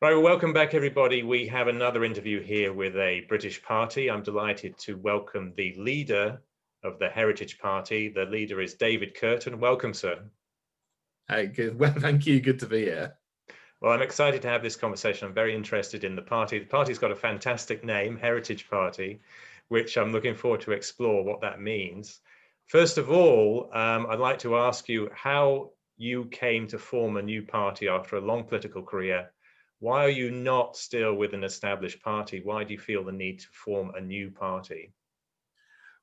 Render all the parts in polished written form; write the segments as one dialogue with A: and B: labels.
A: Right, well, welcome back, everybody. We have another interview here with a British party. I'm delighted to welcome the leader of the Heritage Party. The leader is David Kurten. Welcome, sir.
B: Hey, good. Well, thank you. Good to be here.
A: Well, I'm excited to have this conversation. I'm very interested in the party. The party's got a fantastic name, Heritage Party, which I'm looking forward to explore what that means. First of all, I'd like to ask you how you came to form a new party after a long political career. Why are you not still with an established party? Why do you feel the need to form a new party?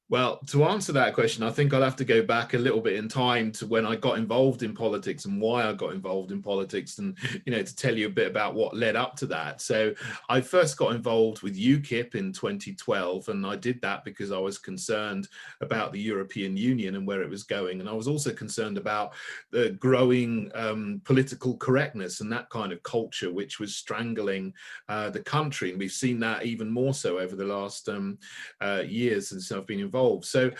B: Well, to answer that question, I think I'll have to go back a little bit in time to when I got involved in politics and why I got involved in politics, and to tell you a bit about what led up to that. So I first got involved with UKIP in 2012, and I did that because I was concerned about the European Union and where it was going, and I was also concerned about the growing political correctness and that kind of culture which was strangling the country, and we've seen that even more so over the last years since I've been involved. So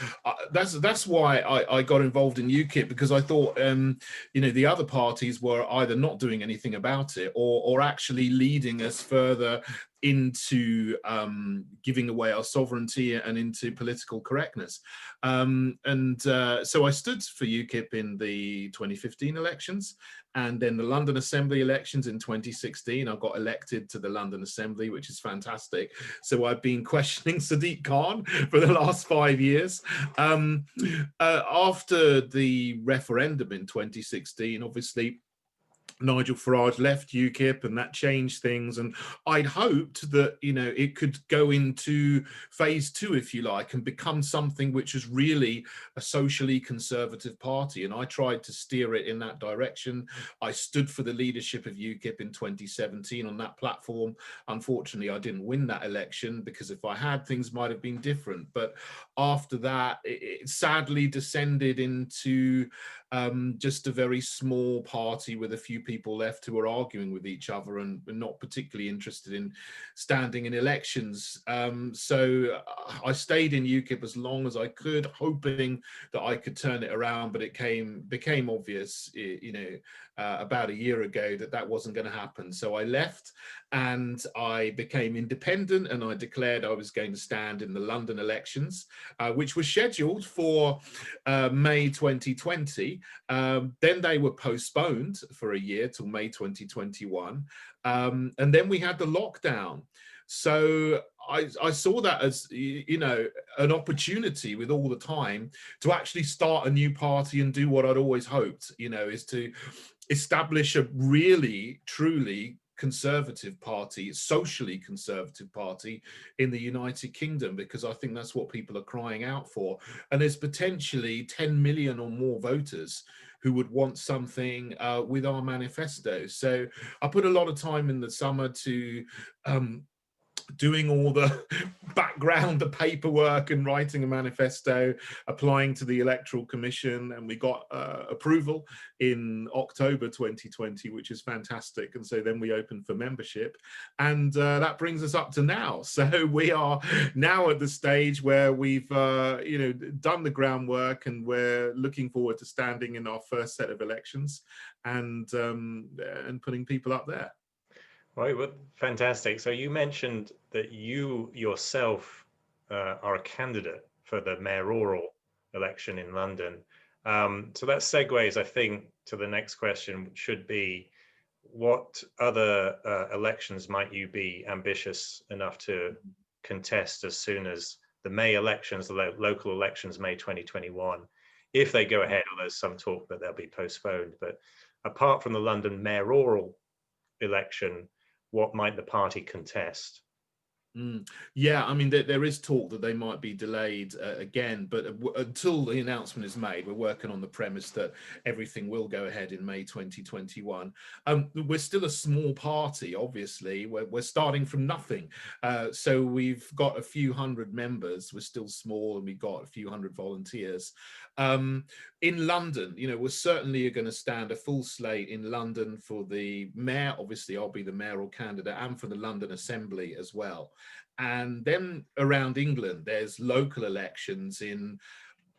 B: that's why I got involved in UKIP, because I thought, the other parties were either not doing anything about it or actually leading us further into giving away our sovereignty and into political correctness. So I stood for UKIP in the 2015 elections, and then the London Assembly elections in 2016. I got elected to the London Assembly, which is fantastic. So I've been questioning Sadiq Khan for the last 5 years. After the referendum in 2016, obviously, Nigel Farage left UKIP, and that changed things. And I'd hoped that, it could go into phase two, if you like, and become something which is really a socially conservative party. And I tried to steer it in that direction. I stood for the leadership of UKIP in 2017 on that platform. Unfortunately, I didn't win that election, because if I had, things might have been different. But after that, it sadly descended into just a very small party with a few people left who are arguing with each other and not particularly interested in standing in elections. So I stayed in UKIP as long as I could, hoping that I could turn it around, but it became obvious, about a year ago that wasn't going to happen. So I left and I became independent, and I declared I was going to stand in the London elections, which were scheduled for May 2020. Then they were postponed for a year till May 2021. And then we had the lockdown. So I saw that as, an opportunity with all the time to actually start a new party and do what I'd always hoped, is to establish a really, truly conservative party, socially conservative party in the United Kingdom, because I think that's what people are crying out for. And there's potentially 10 million or more voters who would want something with our manifesto. So I put a lot of time in the summer to doing all the background, the paperwork, and writing a manifesto, applying to the Electoral Commission, and we got approval in October 2020, which is fantastic. And so then we opened for membership, and that brings us up to now. So we are now at the stage where we've done the groundwork, and we're looking forward to standing in our first set of elections and putting people up there.
A: Right, well, fantastic. So you mentioned that you yourself are a candidate for the mayoral election in London. So that segues, I think, to the next question, which should be, what other elections might you be ambitious enough to contest as soon as the May elections, the local elections, May 2021, if they go ahead, or there's some talk that they'll be postponed. But apart from the London mayoral election, what might the party contest?
B: Yeah, I mean, there is talk that they might be delayed again, but until the announcement is made, we're working on the premise that everything will go ahead in May 2021. We're still a small party, obviously. We're starting from nothing. So we've got a few hundred members. We're still small, and we've got a few hundred volunteers. In London, we're certainly going to stand a full slate in London for the mayor. Obviously, I'll be the mayoral candidate, and for the London Assembly as well. And then around England, there's local elections in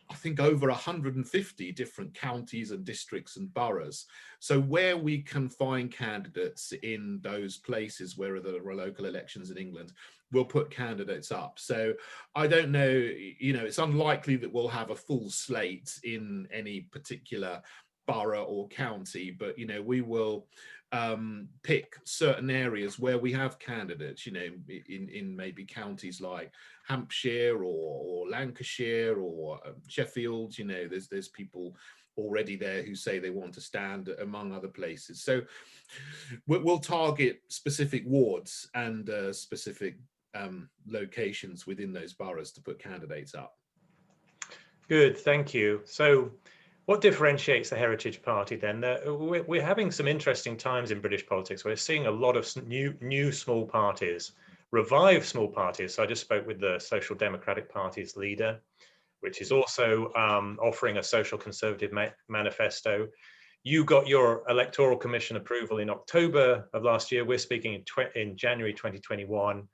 B: I think over 150 different counties and districts and boroughs. So where we can find candidates in those places where there are local elections in England, we'll put candidates up. So I don't know, it's unlikely that we'll have a full slate in any particular borough or county, but we will pick certain areas where we have candidates, in maybe counties like Hampshire or Lancashire or Sheffield. There's people already there who say they want to stand, among other places. So we'll target specific wards and specific locations within those boroughs to put candidates up.
A: Good, thank you. So what differentiates the Heritage Party then? We're having some interesting times in British politics. We're seeing a lot of new small parties, revive small parties. So I just spoke with the Social Democratic Party's leader, which is also offering a social conservative manifesto. You got your Electoral Commission approval in October of last year. We're speaking in January 2021,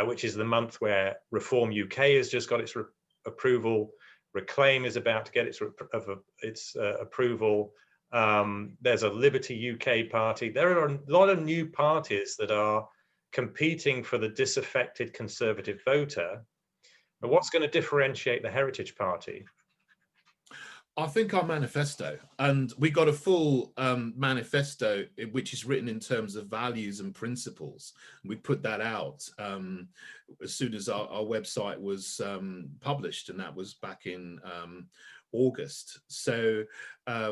A: which is the month where Reform UK has just got its approval. Reclaim is about to get its approval. There's a Liberty UK party. There are a lot of new parties that are competing for the disaffected conservative voter. But what's going to differentiate the Heritage Party?
B: I think our manifesto, and we got a full manifesto which is written in terms of values and principles. We put that out as soon as our website was published, and that was back in August. So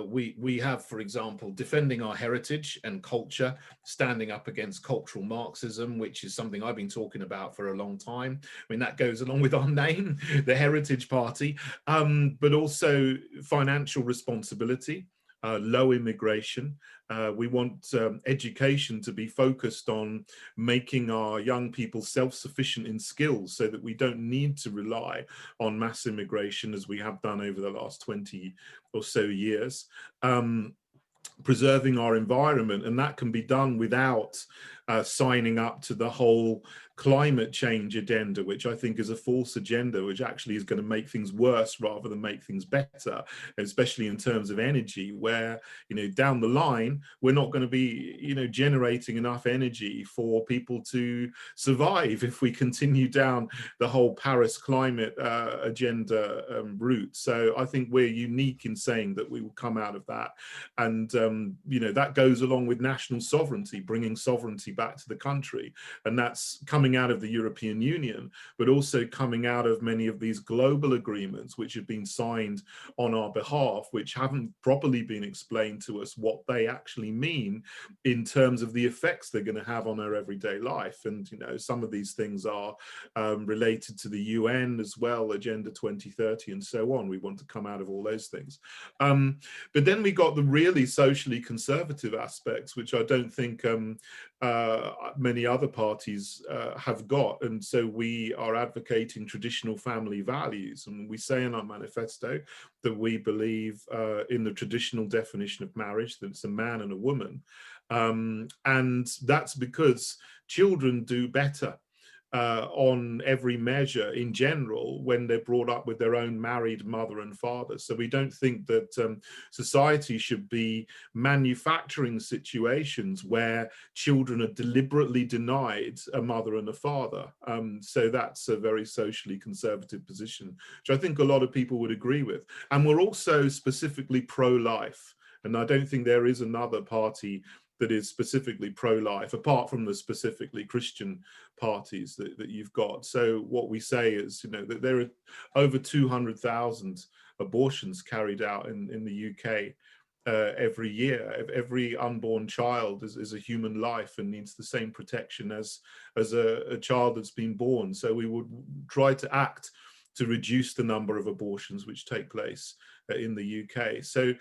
B: we have, for example, defending our heritage and culture, standing up against cultural Marxism, which is something I've been talking about for a long time. I mean, that goes along with our name, the Heritage Party, but also financial responsibility, low immigration. We want education to be focused on making our young people self-sufficient in skills so that we don't need to rely on mass immigration as we have done over the last 20 or so years. Preserving our environment, and that can be done without signing up to the whole climate change agenda, which I think is a false agenda, which actually is going to make things worse rather than make things better, especially in terms of energy, where down the line we're not going to be generating enough energy for people to survive if we continue down the whole Paris climate agenda route. So I think we're unique in saying that we will come out of that, and that goes along with national sovereignty, bringing sovereignty back to the country, and that's coming out of the European Union, but also coming out of many of these global agreements which have been signed on our behalf, which haven't properly been explained to us what they actually mean in terms of the effects they're going to have on our everyday life. And some of these things are related to the UN as well, Agenda 2030 and so on. We want to come out of all those things, but then we got the really socially conservative aspects, which I don't think many other parties have got. And so we are advocating traditional family values, and we say in our manifesto that we believe in the traditional definition of marriage, that it's a man and a woman, and that's because children do better on every measure in general when they're brought up with their own married mother and father. So we don't think that society should be manufacturing situations where children are deliberately denied a mother and a father. So that's a very socially conservative position, which I think a lot of people would agree with. And we're also specifically pro-life. And I don't think there is another party that is specifically pro-life, apart from the specifically Christian parties that you've got. So what we say is, that there are over 200,000 abortions carried out in the UK every year. Every unborn child is a human life and needs the same protection as a child that's been born. So we would try to act to reduce the number of abortions which take place in the UK. So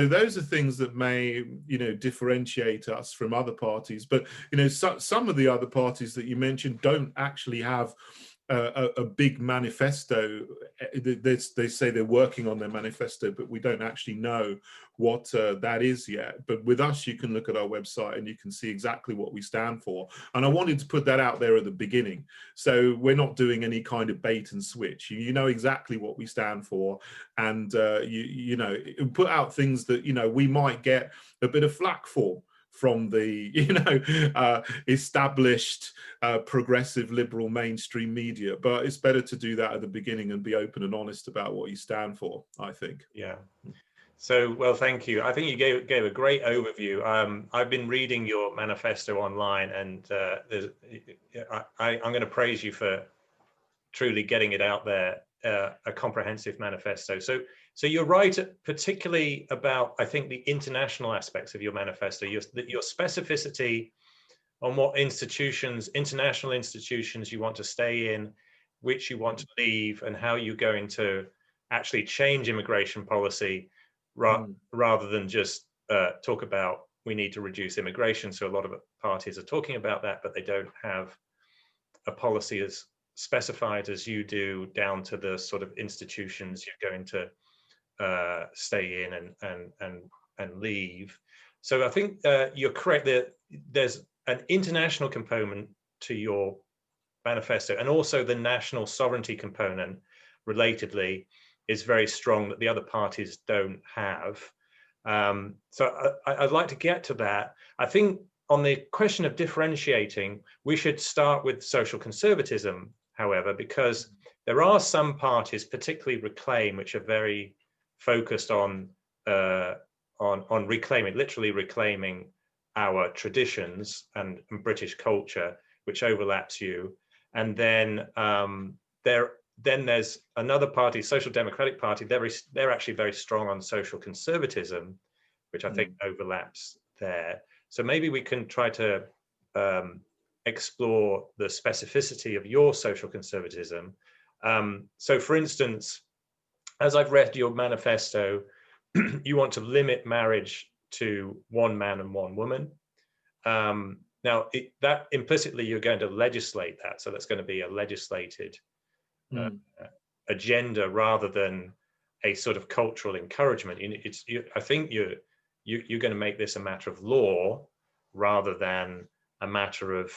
B: those are things that may, differentiate us from other parties. But, some of the other parties that you mentioned don't actually have a big manifesto. They say they're working on their manifesto, but we don't actually know what that is yet. But with us, you can look at our website and you can see exactly what we stand for. And I wanted to put that out there at the beginning. So we're not doing any kind of bait and switch. You know exactly what we stand for. And, you know, put out things that, you know, we might get a bit of flack for from the, you know, established progressive liberal mainstream media, but it's better to do that at the beginning and be open and honest about what you stand for, I think.
A: Yeah. So, well, thank you. I think you gave a great overview. I've been reading your manifesto online, and I'm going to praise you for truly getting it out there, a comprehensive manifesto. So you're right, particularly about, I think, the international aspects of your manifesto, your specificity on what institutions, international institutions you want to stay in, which you want to leave, and how you're going to actually change immigration policy rather than just talk about we need to reduce immigration. So a lot of parties are talking about that, but they don't have a policy as specified as you do, down to the sort of institutions you're going to stay in and leave. So I think you're correct that there's an international component to your manifesto, and also the national sovereignty component, relatedly, is very strong that the other parties don't have. So I'd like to get to that. I think on the question of differentiating, we should start with social conservatism, however, because there are some parties, particularly Reclaim, which are very focused on reclaiming, literally reclaiming our traditions and British culture, which overlaps you. And then there's another party, Social Democratic Party. They're actually very strong on social conservatism, which I think overlaps there. So maybe we can try to explore the specificity of your social conservatism. So for instance, as I've read your manifesto, you want to limit marriage to one man and one woman. Now, that implicitly, you're going to legislate that. So that's going to be a legislated agenda rather than a sort of cultural encouragement. I think you're going to make this a matter of law rather than a matter of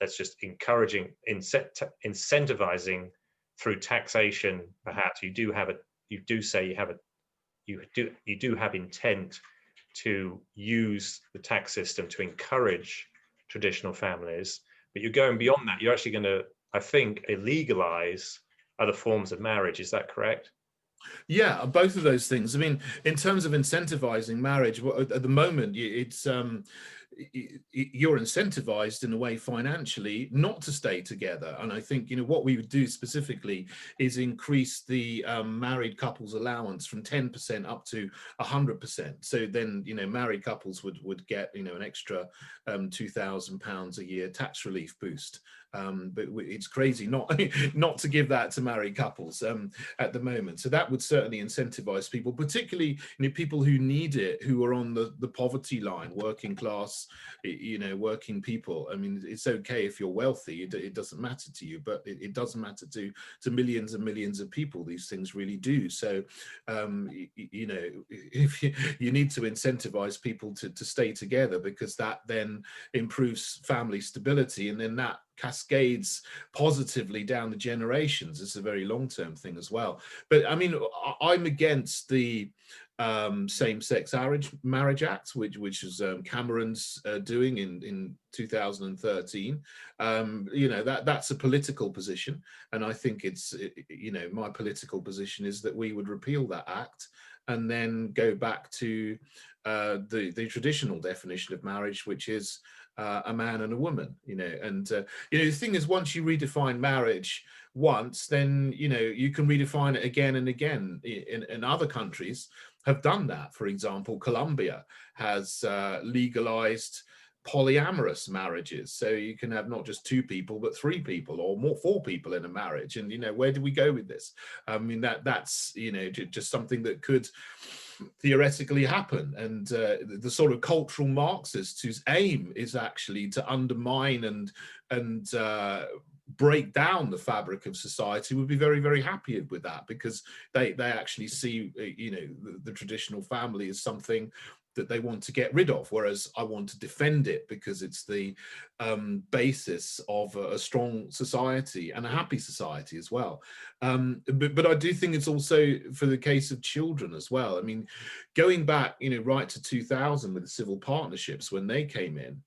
A: that's just encouraging, incentivizing through taxation. Perhaps you do have intent to use the tax system to encourage traditional families, but you're going beyond that. You're actually going to, I think, illegalize other forms of marriage. Is that correct?
B: Yeah, both of those things. I mean, in terms of incentivizing marriage, at the moment, it's you're incentivized in a way financially not to stay together. And I think, you know, what we would do specifically is increase the married couples allowance from 10% up to 100%. So then, you know, married couples would get, you know, an extra £2,000 a year tax relief boost. But it's crazy not to give that to married couples at the moment. So that would certainly incentivize people, particularly, you know, people who need it, who are on the poverty line, working class, you know, working people. I mean, it's okay if you're wealthy, it doesn't matter to you, but it doesn't matter to millions and millions of people. These things really do. So, you know, if you need to incentivize people to stay together, because that then improves family stability, and then that cascades positively down the generations. It's a very long-term thing as well. But I mean, I'm against the same-sex marriage act, which is Cameron's doing in 2013. You know, that's a political position, and I think it's, you know, my political position is that we would repeal that act and then go back to the traditional definition of marriage, which is a man and a woman, you know. And you know, the thing is, once you redefine marriage once, then, you know, you can redefine it again and again. In other countries have done that. For example, Colombia has legalized polyamorous marriages, so you can have not just two people but three people or more, four people in a marriage. And, you know, where do we go with this? I mean, that's, you know, just something that could theoretically happen. And the sort of cultural Marxists whose aim is actually to undermine and break down the fabric of society would be very, very happy with that, because they actually see, you know, the traditional family as something that they want to get rid of, whereas I want to defend it because it's the basis of a strong society and a happy society as well. But I do think it's also for the case of children as well. I mean, going back, you know, right to 2000 with the civil partnerships when they came in,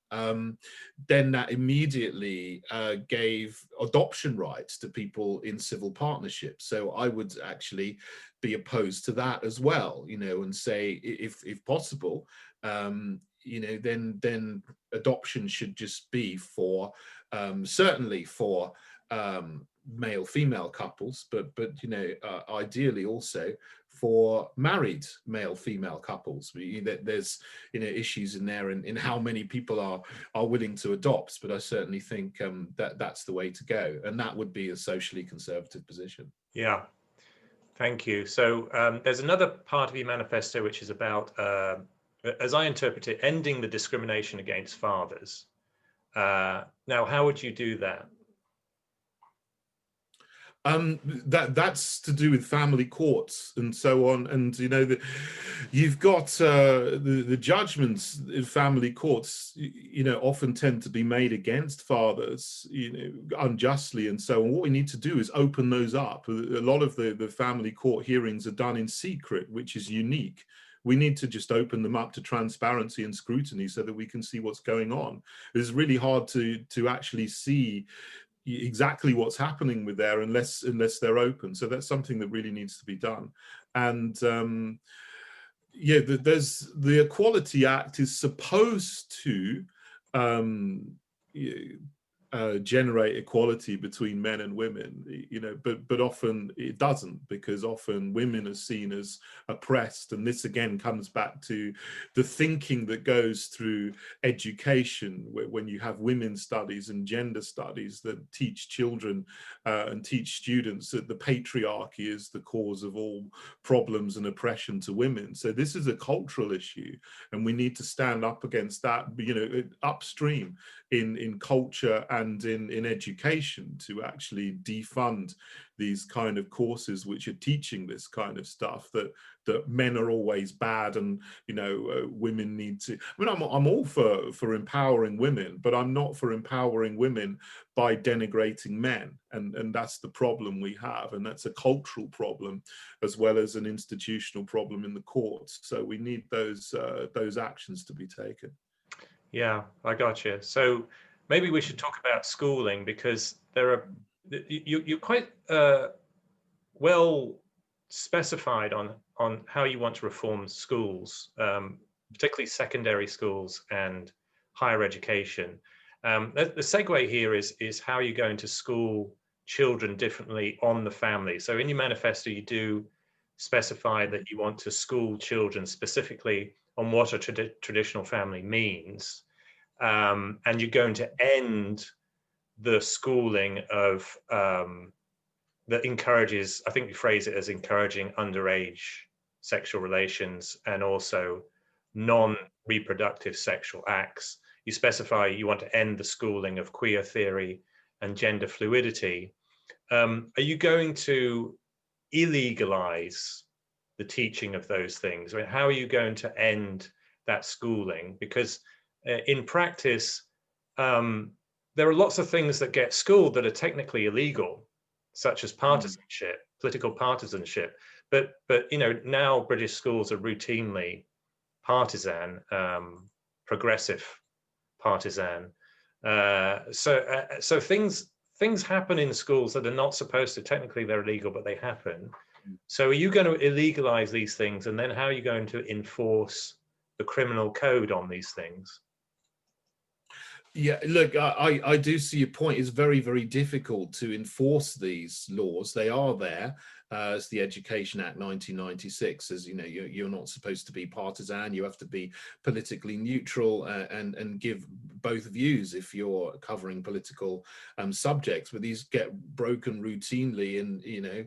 B: then that immediately gave adoption rights to people in civil partnerships. So I would actually be opposed to that as well, you know, and say if possible, you know, then adoption should just be for certainly for male-female couples, but you know, ideally also for married male-female couples. There's, you know, issues in there in how many people are willing to adopt, but I certainly think that's the way to go, and that would be a socially conservative position.
A: Yeah. Thank you. So there's another part of your manifesto which is about, as I interpret it, ending the discrimination against fathers. Now, how would you do that?
B: That's to do with family courts and so on, and you know, you've got the judgments in family courts, you know, often tend to be made against fathers, you know, unjustly and so on. What we need to do is open those up. A lot of the family court hearings are done in secret, which is unique. We need to just open them up to transparency and scrutiny so that we can see what's going on. It's really hard to actually see exactly what's happening with there unless they're open. So that's something that really needs to be done. And yeah, there's the Equality Act is supposed to generate equality between men and women, you know, but often it doesn't, because often women are seen as oppressed. And this again comes back to the thinking that goes through education, when you have women's studies and gender studies that teach children and teach students that the patriarchy is the cause of all problems and oppression to women. So this is a cultural issue, and we need to stand up against that, you know, upstream in culture and in education, to actually defund these kind of courses which are teaching this kind of stuff, that men are always bad, and you know, women need to. I mean, I'm all for empowering women, but I'm not for empowering women by denigrating men, and that's the problem we have, and that's a cultural problem as well as an institutional problem in the courts. So we need those actions to be taken.
A: Yeah, I got you. So maybe we should talk about schooling, because you're quite well specified on how you want to reform schools, particularly secondary schools and higher education. The segue here is how you're going to school children differently on the family. So in your manifesto, you do specify that you want to school children specifically on what a traditional family means, and you're going to end the schooling of that encourages, I think we phrase it as encouraging underage sexual relations and also non-reproductive sexual acts. You specify you want to end the schooling of queer theory and gender fluidity. Are you going to illegalize the teaching of those things? I mean, how are you going to end that schooling? Because in practice, there are lots of things that get schooled that are technically illegal, such as partisanship, political partisanship. But you know, now British schools are routinely partisan, progressive partisan. So things happen in schools that are not supposed to. Technically, they're illegal, but they happen. So are you going to illegalize these things, and then how are you going to enforce the criminal code on these things?
B: Yeah, look, I do see your point. It's very, very difficult to enforce these laws. They are there. as the Education Act 1996, as you know, you're not supposed to be partisan. You have to be politically neutral and give both views if you're covering political subjects. But these get broken routinely, and you know,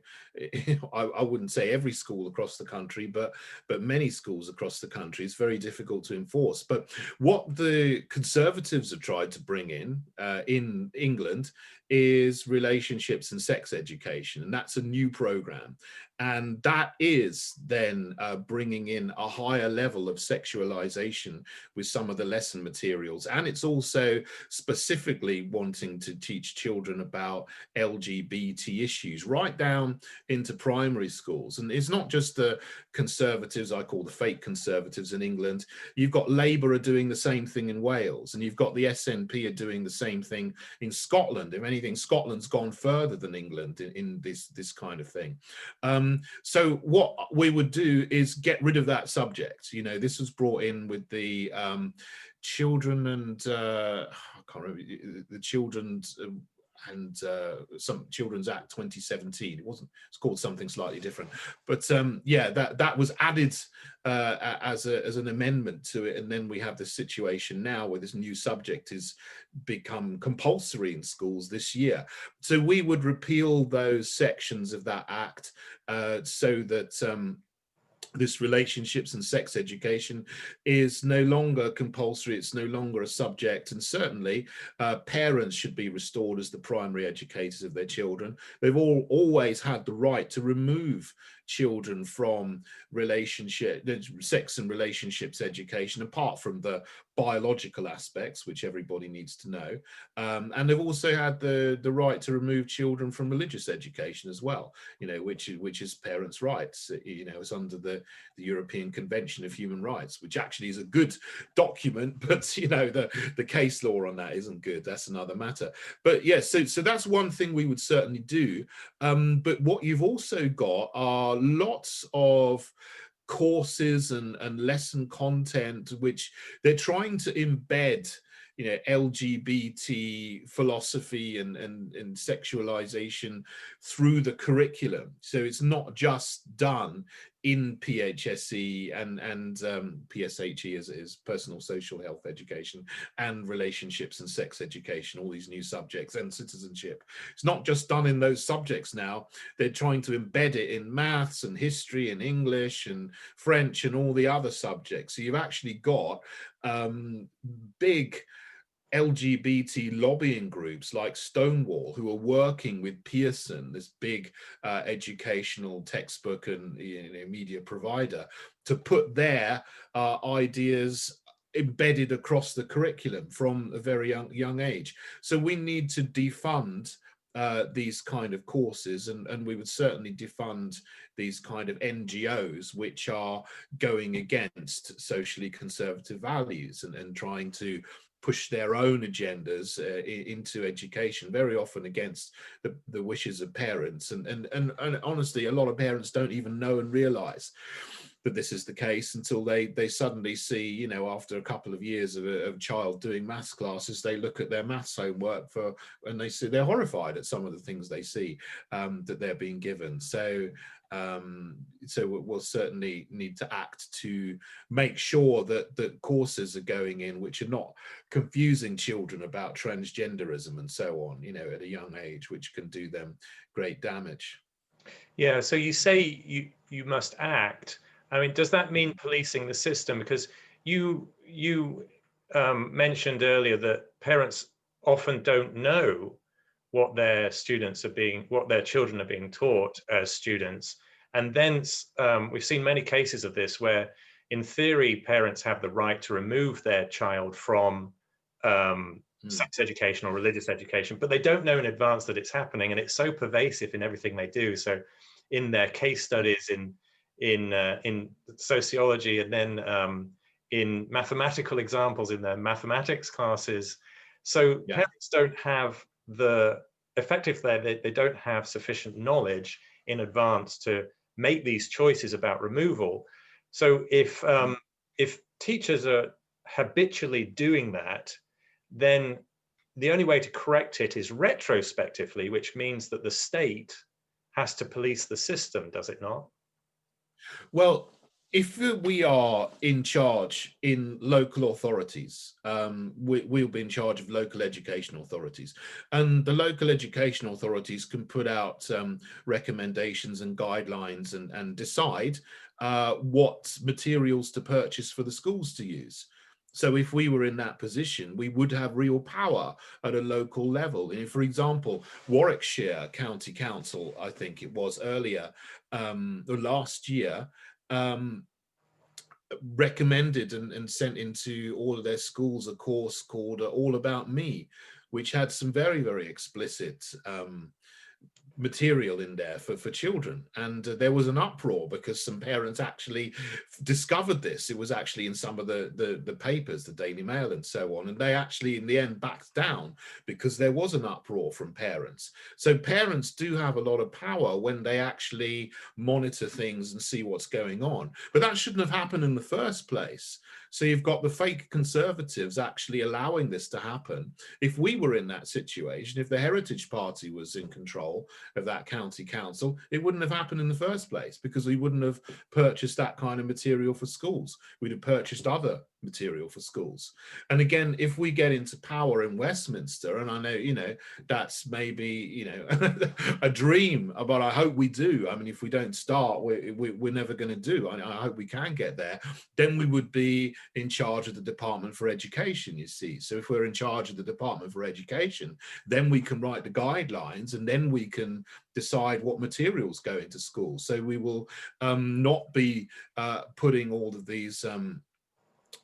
B: I wouldn't say every school across the country, but many schools across the country. It's very difficult to enforce. But what the Conservatives have tried to bring in England is relationships and sex education, and that's a new program, and that is then bringing in a higher level of sexualization with some of the lesson materials, and it's also specifically wanting to teach children about LGBT issues right down into primary schools. And it's not just the Conservatives, I call the fake Conservatives in England. You've got Labour are doing the same thing in Wales, and you've got the SNP are doing the same thing in Scotland. If anything, Scotland's gone further than England in this kind of thing. So what we would do is get rid of that subject. You know, this was brought in with the children and I can't remember the children's and some Children's Act 2017. It's called something slightly different, but yeah, that was added as an amendment to it, and then we have this situation now where this new subject has become compulsory in schools this year. So we would repeal those sections of that act so that this relationships and sex education is no longer compulsory, it's no longer a subject, and certainly parents should be restored as the primary educators of their children. They've always had the right to remove children from sex and relationships education, apart from the biological aspects, which everybody needs to know. And they've also had the right to remove children from religious education as well, you know, which is parents' rights. You know, it's under the European Convention of Human Rights, which actually is a good document, but you know, the case law on that isn't good. That's another matter. But yes, so that's one thing we would certainly do. But what you've also got are lots of courses and lesson content which they're trying to embed, you know, LGBT philosophy and sexualization through the curriculum. So it's not just done in PHSE and PSHE as it is, personal social health education, and relationships and sex education, all these new subjects, and citizenship. It's not just done in those subjects now. They're trying to embed it in maths and history and English and French and all the other subjects. So you've actually got big LGBT lobbying groups like Stonewall, who are working with Pearson, this big educational textbook and, you know, media provider, to put their ideas embedded across the curriculum from a very young age. So we need to defund these kind of courses, and we would certainly defund these kind of NGOs which are going against socially conservative values and trying to push their own agendas into education, very often against the wishes of parents. And honestly, a lot of parents don't even know and realize that this is the case until they suddenly see, you know, after a couple of years of a child doing maths classes, they look at their maths homework and they see, they're horrified at some of the things they see that they're being given. So we'll certainly need to act to make sure that courses are going in which are not confusing children about transgenderism and so on, you know, at a young age, which can do them great damage.
A: Yeah, so you say you must act. I mean, does that mean policing the system? Because you mentioned earlier that parents often don't know what their children are being taught as students. And then we've seen many cases of this where, in theory, parents have the right to remove their child from sex education or religious education, but they don't know in advance that it's happening, and it's so pervasive in everything they do. So in their case studies in sociology, and then in mathematical examples in their mathematics classes. So parents don't have they don't have sufficient knowledge in advance to make these choices about removal. So if teachers are habitually doing that, then the only way to correct it is retrospectively, which means that the state has to police the system, does it not?
B: Well, if we are in charge in local authorities, we'll be in charge of local education authorities, and the local education authorities can put out recommendations and guidelines and decide what materials to purchase for the schools to use. So if we were in that position, we would have real power at a local level. And for example, Warwickshire County Council, I think it was earlier, or last year, recommended and sent into all of their schools a course called All About Me, which had some very, very explicit material in there for children. And there was an uproar because some parents actually discovered this. It was actually in some of the papers, the Daily Mail and so on, and they actually in the end backed down because there was an uproar from parents. So parents do have a lot of power when they actually monitor things and see what's going on, but that shouldn't have happened in the first place. So you've got the fake conservatives actually allowing this to happen. If we were in that situation, if the Heritage Party was in control of that county council, it wouldn't have happened in the first place, because we wouldn't have purchased that kind of material for schools. We'd have purchased other material for schools. And again, if we get into power in Westminster, and I know, you know, that's maybe, you know, a dream, but I hope we do. I mean, if we don't start, we're never going to do. I hope we can get there. Then we would be in charge of the Department for Education, you see. So if we're in charge of the Department for Education, then we can write the guidelines, and then we can decide what materials go into schools. So we will not be putting all of these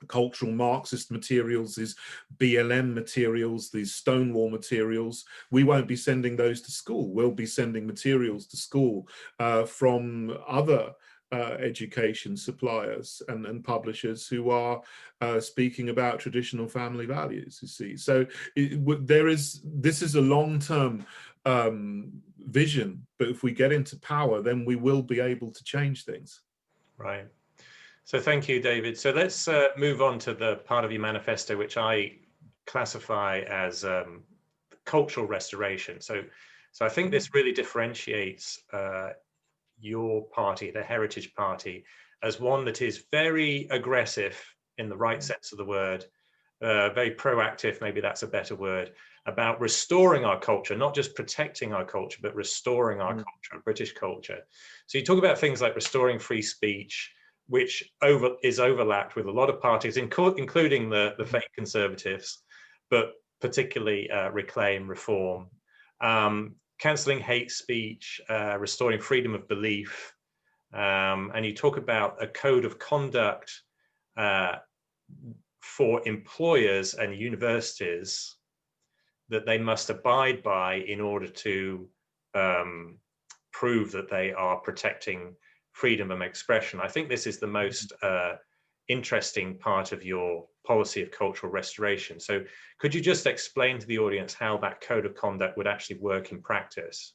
B: cultural Marxist materials, these BLM materials, these Stonewall materials. We won't be sending those to school. We'll be sending materials to school from other education suppliers and publishers who are speaking about traditional family values, you see. So this is a long-term vision, but if we get into power, then we will be able to change things.
A: Right. So thank you, David. So let's move on to the part of your manifesto which I classify as cultural restoration. So I think this really differentiates your party, the Heritage Party, as one that is very aggressive in the right sense of the word, very proactive, maybe that's a better word, about restoring our culture, not just protecting our culture, but restoring our culture, British culture. So you talk about things like restoring free speech, which is overlapped with a lot of parties, including the fake conservatives, but particularly Reclaim, Reform, cancelling hate speech, restoring freedom of belief. And you talk about a code of conduct for employers and universities that they must abide by in order to prove that they are protecting freedom of expression. I think this is the most interesting part of your policy of cultural restoration. So could you just explain to the audience how that code of conduct would actually work in practice?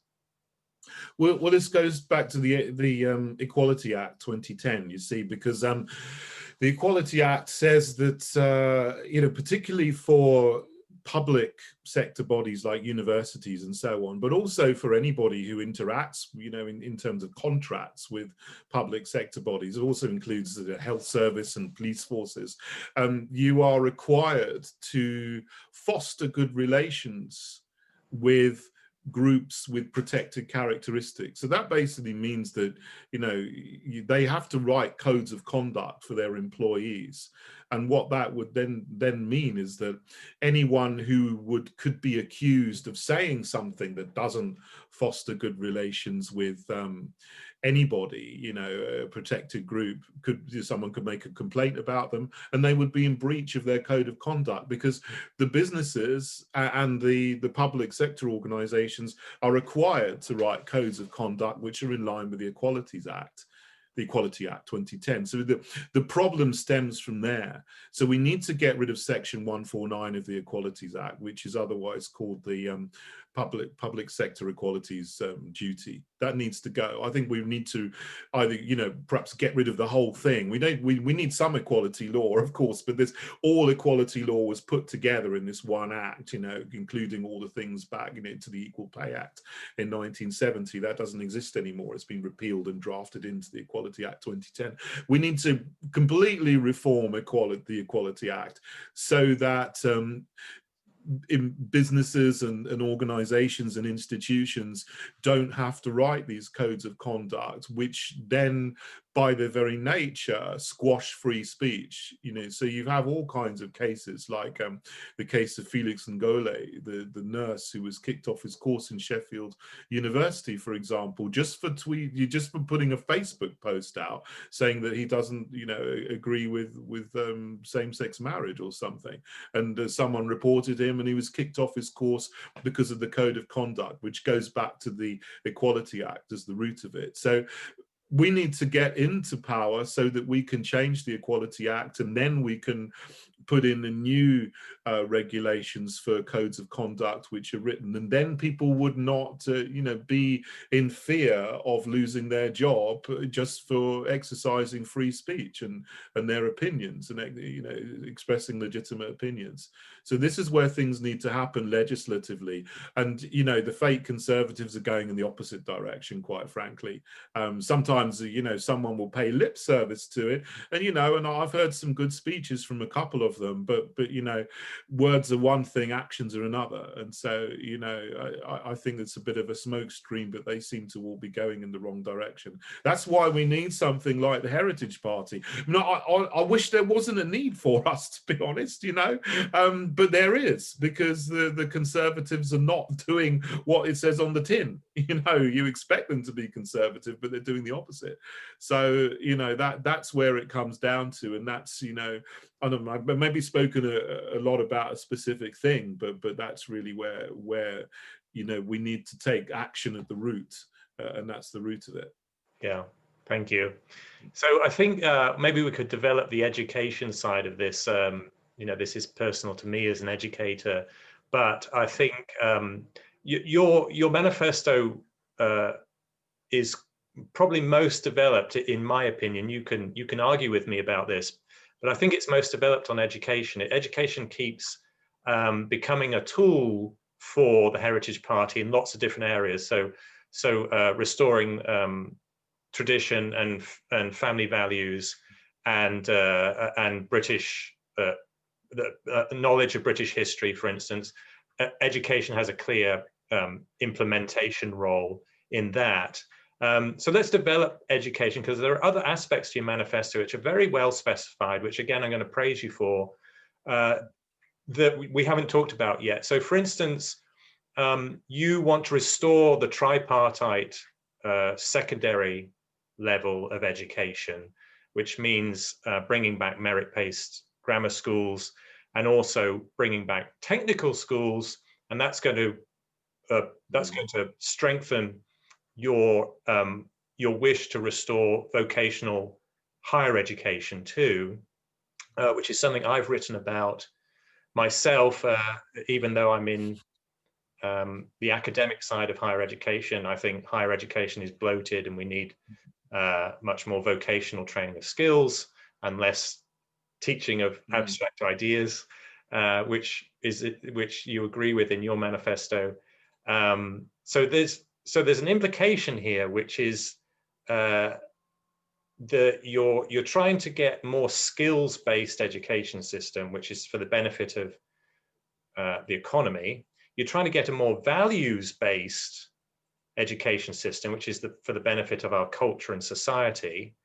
B: Well, this goes back to the Equality Act 2010, you see, because the Equality Act says that, you know, particularly for public sector bodies like universities and so on, but also for anybody who interacts, you know, in terms of contracts with public sector bodies, it also includes the health service and police forces, you are required to foster good relations with groups with protected characteristics. So that basically means that, you know, they have to write codes of conduct for their employees. And what that would then mean is that anyone who could be accused of saying something that doesn't foster good relations with anybody, you know, a protected group, someone could make a complaint about them, and they would be in breach of their code of conduct, because the businesses and the public sector organizations are required to write codes of conduct which are in line with the Equality Act 2010. So the problem stems from there. So we need to get rid of section 149 of the Equalities Act, which is otherwise called the public sector equalities duty. That needs to go. I think we need to either, you know, perhaps get rid of the whole thing. We need some equality law, of course, but this all equality law was put together in this one act, you know, including all the things back, you know, to the Equal Pay Act in 1970. That doesn't exist anymore. It's been repealed and drafted into the Equality Act 2010. We need to completely reform the Equality Act so that in businesses and organizations and institutions don't have to write these codes of conduct, which then by their very nature squash free speech. You know, so you have all kinds of cases, like the case of Felix Ngole, the nurse who was kicked off his course in Sheffield University, for example, just for putting a Facebook post out saying that he doesn't, you know, agree with same-sex marriage or something, and someone reported him and he was kicked off his course because of the code of conduct, which goes back to the Equality Act as the root of it. So we need to get into power so that we can change the Equality Act, and then we can put in the new regulations for codes of conduct which are written, and then people would not you know, be in fear of losing their job just for exercising free speech and their opinions, and, you know, expressing legitimate opinions. So this is where things need to happen legislatively. And, you know, the fake conservatives are going in the opposite direction, quite frankly. Sometimes, you know, someone will pay lip service to it, and, you know, and I've heard some good speeches from a couple of them, but you know, words are one thing, actions are another. And so, you know, I think it's a bit of a smoke screen, but they seem to all be going in the wrong direction. That's why we need something like the Heritage Party. I wish there wasn't a need for us, to be honest, you know, but there is, because the Conservatives are not doing what it says on the tin. You know, you expect them to be conservative, but they're doing the opposite. So, you know, that's where it comes down to, and that's, you know, I don't know, I've maybe spoken a lot about a specific thing, but that's really where you know, we need to take action at the root, and that's the root of it.
A: Yeah, thank you. So I think maybe we could develop the education side of this. You know, this is personal to me as an educator, but I think your manifesto is probably most developed, in my opinion. You can argue with me about this, but I think it's most developed on education. Education keeps becoming a tool for the Heritage Party in lots of different areas. So restoring tradition and family values and British the knowledge of British history, for instance. Education has a clear implementation role in that. So let's develop education, because there are other aspects to your manifesto which are very well specified, which again I'm going to praise you for, that we haven't talked about yet. So for instance, you want to restore the tripartite secondary level of education, which means bringing back merit-based grammar schools and also bringing back technical schools, and that's going to strengthen your wish to restore vocational higher education too, which is something I've written about myself, even though I'm in the academic side of higher education. I think higher education is bloated, and we need much more vocational training of skills and less teaching of abstract ideas, which you agree with in your manifesto. So there's an implication here, which is that you're trying to get more skills-based education system, which is for the benefit of the economy. You're trying to get a more values-based education system, which is for the benefit of our culture and society.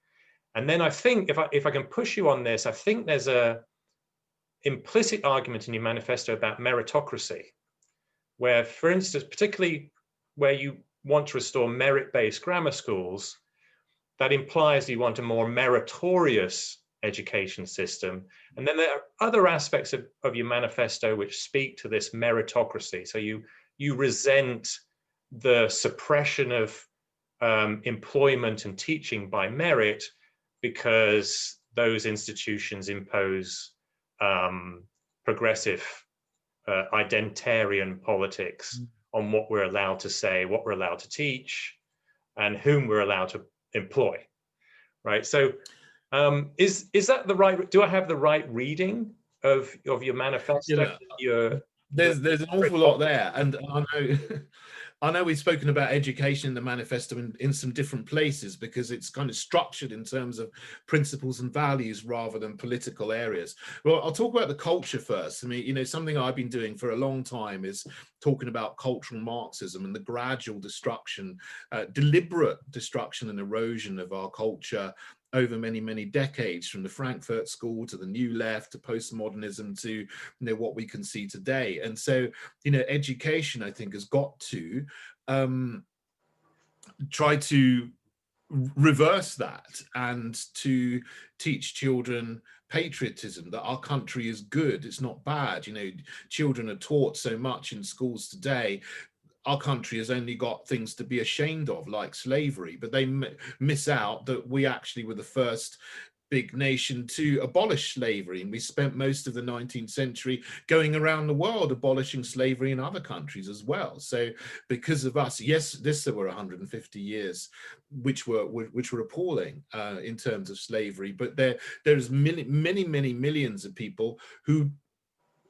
A: And then I think, if I can push you on this, I think there's a implicit argument in your manifesto about meritocracy, where, for instance, particularly where you want to restore merit-based grammar schools, that implies you want a more meritorious education system. And then there are other aspects of your manifesto which speak to this meritocracy. So you resent the suppression of employment and teaching by merit, because those institutions impose progressive identitarian politics on what we're allowed to say, what we're allowed to teach, and whom we're allowed to employ, right? So is that the right, do I have the right reading of your manifesto?
B: There's an awful lot there, and I know I know we've spoken about education in the manifesto in some different places because it's kind of structured in terms of principles and values rather than political areas. Well, I'll talk about the culture first. I mean, you know, something I've been doing for a long time is talking about cultural Marxism and the gradual destruction, deliberate destruction and erosion of our culture over many, many decades, from the Frankfurt School to the New Left to postmodernism to, you know, what we can see today. And so, you know, education, I think, has got to try to reverse that and to teach children patriotism, that our country is good, it's not bad. You know, children are taught so much in schools today. Our country has only got things to be ashamed of, like slavery, but they miss out that we actually were the first big nation to abolish slavery, and we spent most of the 19th century going around the world abolishing slavery in other countries as well. So because of us, yes, there were 150 years which were appalling in terms of slavery, but there's many millions of people who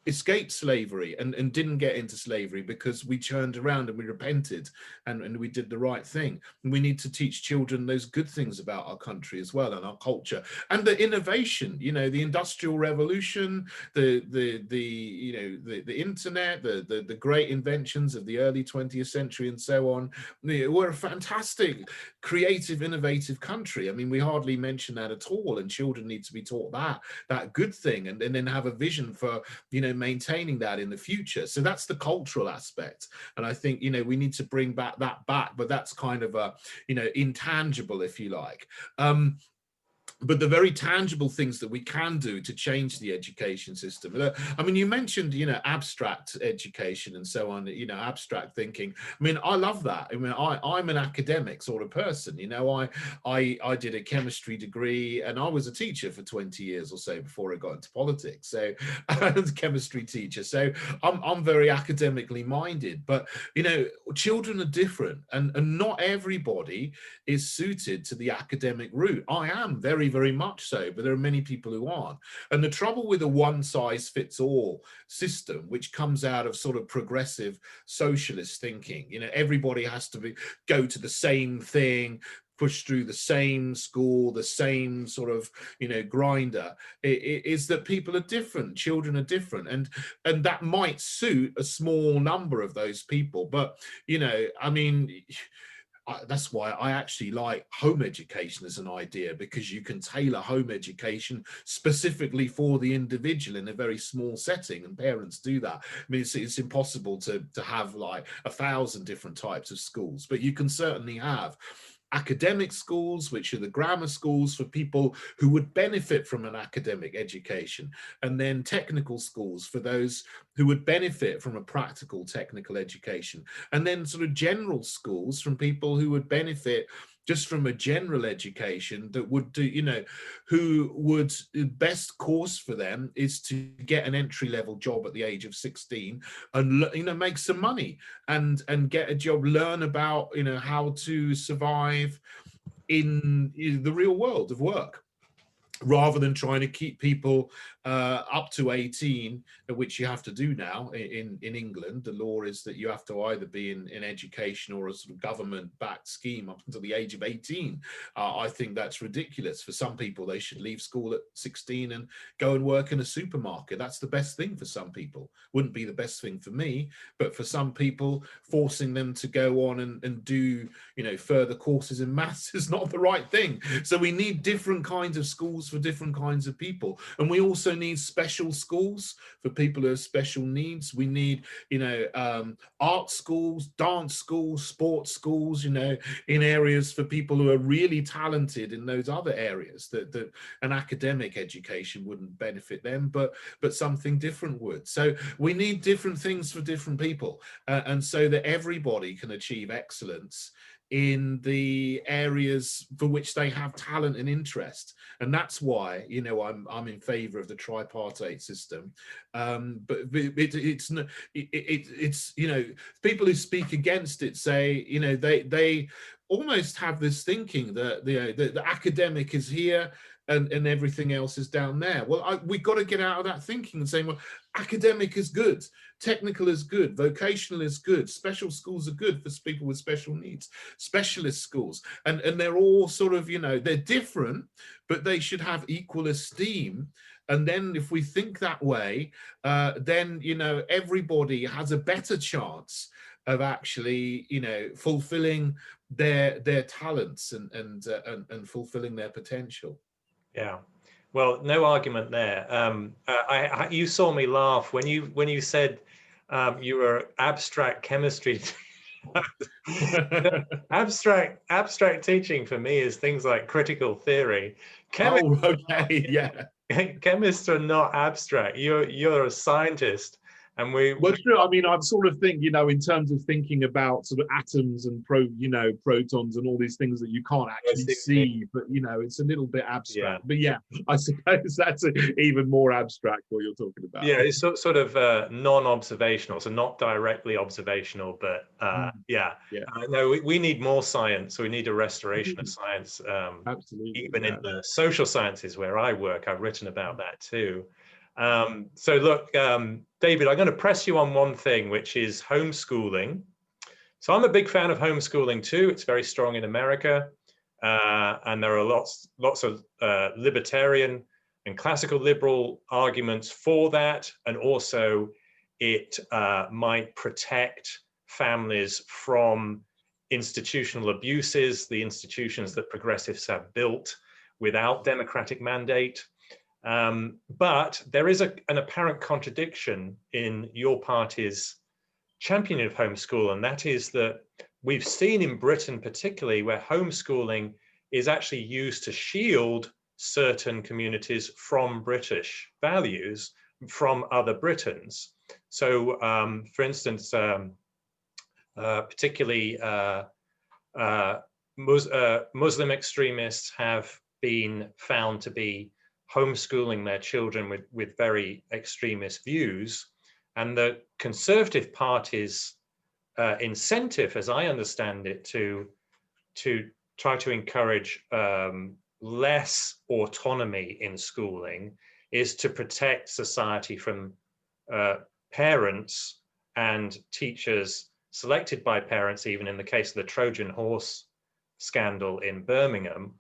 B: escaped slavery and didn't get into slavery because we turned around and we repented and we did the right thing. And we need to teach children those good things about our country as well, and our culture, and the innovation, you know, the Industrial Revolution, the you know, the internet, the great inventions of the early 20th century and so on. We're a fantastic, creative, innovative country. I mean, we hardly mention that at all, and children need to be taught that good thing, and then have a vision for, you know, maintaining that in the future. So that's the cultural aspect, and I think, you know, we need to bring that back, but that's kind of a, you know, intangible, if you like. But the very tangible things that we can do to change the education system. I mean, you mentioned, you know, abstract education and so on, you know, abstract thinking. I mean, I love that. I mean, I'm an academic sort of person, you know, I did a chemistry degree and I was a teacher for 20 years or so before I got into politics. So I was a chemistry teacher. So I'm very academically minded, but, you know, children are different, and not everybody is suited to the academic route. I am very much so, but there are many people who aren't. And the trouble with a one-size-fits-all system, which comes out of sort of progressive socialist thinking, you know, everybody has to go to the same thing, push through the same school, the same sort of, you know, grinder, is that people are different, children are different, and that might suit a small number of those people. But, you know, I mean, that's why I actually like home education as an idea, because you can tailor home education specifically for the individual in a very small setting, and parents do that. I mean, it's impossible to have like 1,000 different types of schools, but you can certainly have academic schools, which are the grammar schools for people who would benefit from an academic education, and then technical schools for those who would benefit from a practical technical education, and then sort of general schools from people who would benefit just from a general education, that would do, you know, who would, best course for them is to get an entry-level job at the age of 16 and, you know, make some money and get a job, learn about, you know, how to survive in the real world of work, rather than trying to keep people up to 18, which you have to do now in England. The law is that you have to either be in education or a sort of government-backed scheme up until the age of 18. I think that's ridiculous. For some people, they should leave school at 16 and go and work in a supermarket. That's the best thing for some people. Wouldn't be the best thing for me, but for some people, forcing them to go on and do, you know, further courses in maths is not the right thing. So we need different kinds of schools for different kinds of people, and we also need special schools for people who have special needs. We need, you know, art schools, dance schools, sports schools, you know, in areas for people who are really talented in those other areas that an academic education wouldn't benefit them, but something different would. So we need different things for different people, and so that everybody can achieve excellence in the areas for which they have talent and interest. And that's why, you know, I'm in favor of the tripartite system. But it's you know, people who speak against it say, you know, they almost have this thinking that the academic is here and everything else is down there. Well, we've got to get out of that thinking and saying, well, academic is good, technical is good, vocational is good, special schools are good for people with special needs, specialist schools, and they're all sort of, you know, they're different, but they should have equal esteem. And then if we think that way, then, you know, everybody has a better chance of actually, you know, fulfilling their talents and fulfilling their potential.
A: Yeah, well, no argument there. You saw me laugh when you said you were abstract chemistry. Abstract teaching for me is things like critical theory.
B: Oh, okay, yeah.
A: Chemists are not abstract. You're a scientist, and
B: Well, true. I mean, I'm sort of think, you know, in terms of thinking about sort of atoms and protons and all these things that you can't actually see, but you know, it's a little bit abstract. Yeah. But yeah, I suppose that's even more abstract what you're talking about.
A: Yeah, it's sort of non-observational, so not directly observational, but no, we need more science. So we need a restoration of science.
B: Absolutely.
A: Even in the social sciences where I work, I've written about that too. So look, David, I'm going to press you on one thing, which is homeschooling. So I'm a big fan of homeschooling too. It's very strong in America, and there are lots of libertarian and classical liberal arguments for that, and also it might protect families from institutional abuses, the institutions that progressives have built without democratic mandate. But there is an apparent contradiction in your party's championing of homeschool, and that is that we've seen in Britain particularly where homeschooling is actually used to shield certain communities from British values from other Britons. So for instance, particularly Muslim extremists have been found to be homeschooling their children with very extremist views, and the Conservative Party's incentive, as I understand it, to try to encourage less autonomy in schooling is to protect society from parents and teachers selected by parents, even in the case of the Trojan horse scandal in Birmingham,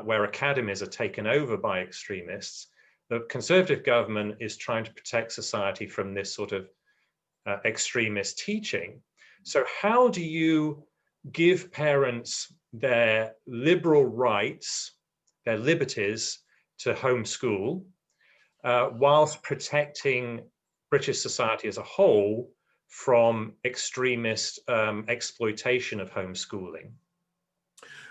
A: where academies are taken over by extremists. The Conservative government is trying to protect society from this sort of extremist teaching. So how do you give parents their liberal rights, their liberties to homeschool, whilst protecting British society as a whole from extremist exploitation of homeschooling?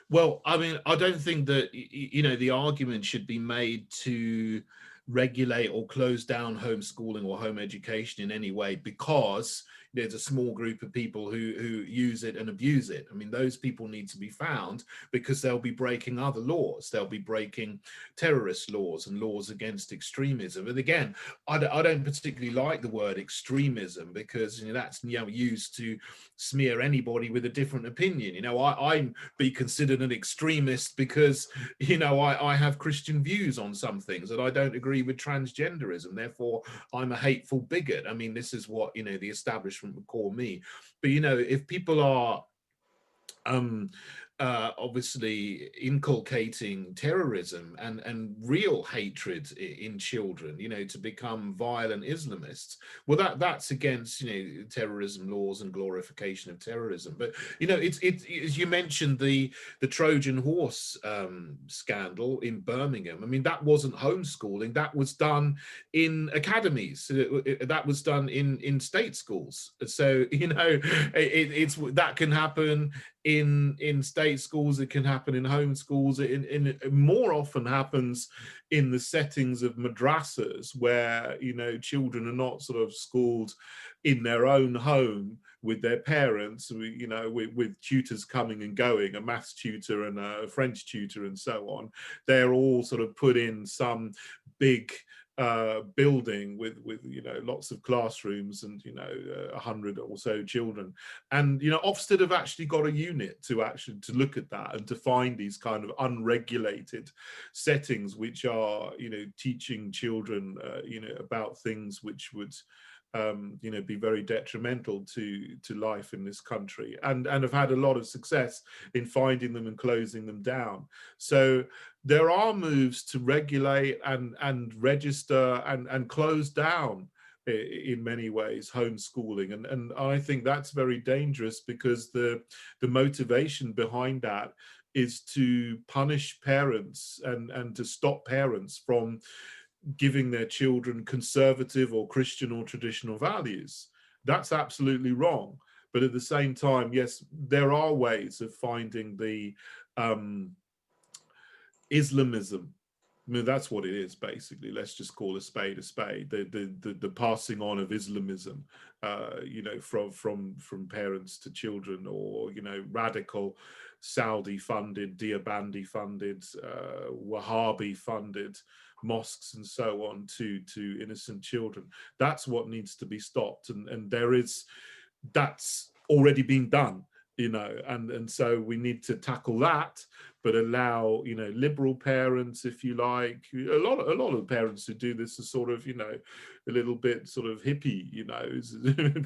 B: Well, I mean, I don't think that, you know, the argument should be made to regulate or close down homeschooling or home education in any way because there's a small group of people who use it and abuse it. I mean, those people need to be found because they'll be breaking other laws. They'll be breaking terrorist laws and laws against extremism. And again, I don't particularly like the word extremism because, you know, that's, you know, used to smear anybody with a different opinion. You know, I'm be considered an extremist because, you know, I have Christian views on some things and I don't agree with transgenderism. Therefore, I'm a hateful bigot. I mean, this is what, you know, the establishment would call me. But, you know, if people are obviously inculcating terrorism and real hatred in children, you know, to become violent Islamists, well, that's against, you know, terrorism laws and glorification of terrorism. But, you know, it's as you mentioned, the Trojan horse scandal in Birmingham. I mean, that wasn't homeschooling. That was done in academies. That was done in state schools. So, you know, it's that can happen in state schools, it can happen in home schools, it more often happens in the settings of madrasas where, you know, children are not sort of schooled in their own home with their parents, with tutors coming and going, a maths tutor and a French tutor and so on. They're all sort of put in some big building with lots of classrooms and 100 or so children. And Ofsted have actually got a unit to look at that and to find these kind of unregulated settings which are teaching children about things which would be very detrimental to life in this country, and have had a lot of success in finding them and closing them down. So there are moves to regulate and register and close down in many ways homeschooling, and I think that's very dangerous, because the motivation behind that is to punish parents and to stop parents from giving their children conservative or Christian or traditional values. That's absolutely wrong. But at the same time, yes, there are ways of finding the Islamism. I mean, that's what it is, basically. Let's just call a spade a spade. The passing on of Islamism, from parents to children, or radical Saudi-funded, Deobandi-funded, Wahhabi-funded mosques and so on to innocent children. That's what needs to be stopped, and that's already been done, and so we need to tackle that, but allow liberal parents, if you like. A lot of parents who do this are sort of a little bit sort of hippie,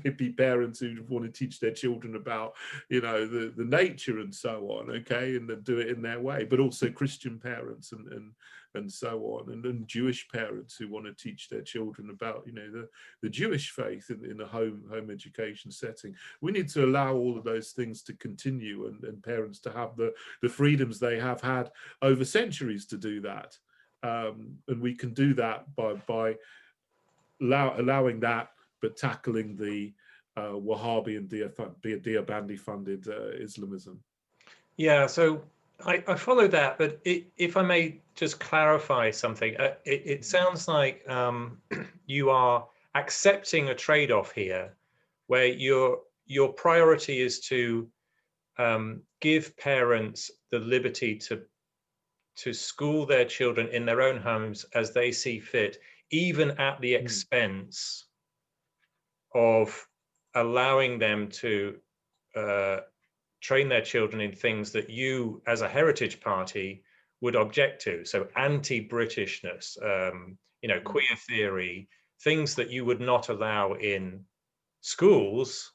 B: hippie parents who want to teach their children about the nature and so on, okay, and then do it in their way. But also Christian parents and so on, and Jewish parents who want to teach their children about the Jewish faith in a home education setting. We need to allow all of those things to continue, and parents to have the freedoms they have had over centuries to do that, and we can do that by allowing that, but tackling the Wahhabi and Deobandi funded Islamism.
A: Yeah, so I follow that, but if I may just clarify something, it sounds like you are accepting a trade-off here, where your priority is to give parents the liberty to school their children in their own homes as they see fit, even at the expense of allowing them to train their children in things that you, as a heritage party, would object to. So anti-Britishness, queer theory, things that you would not allow in schools,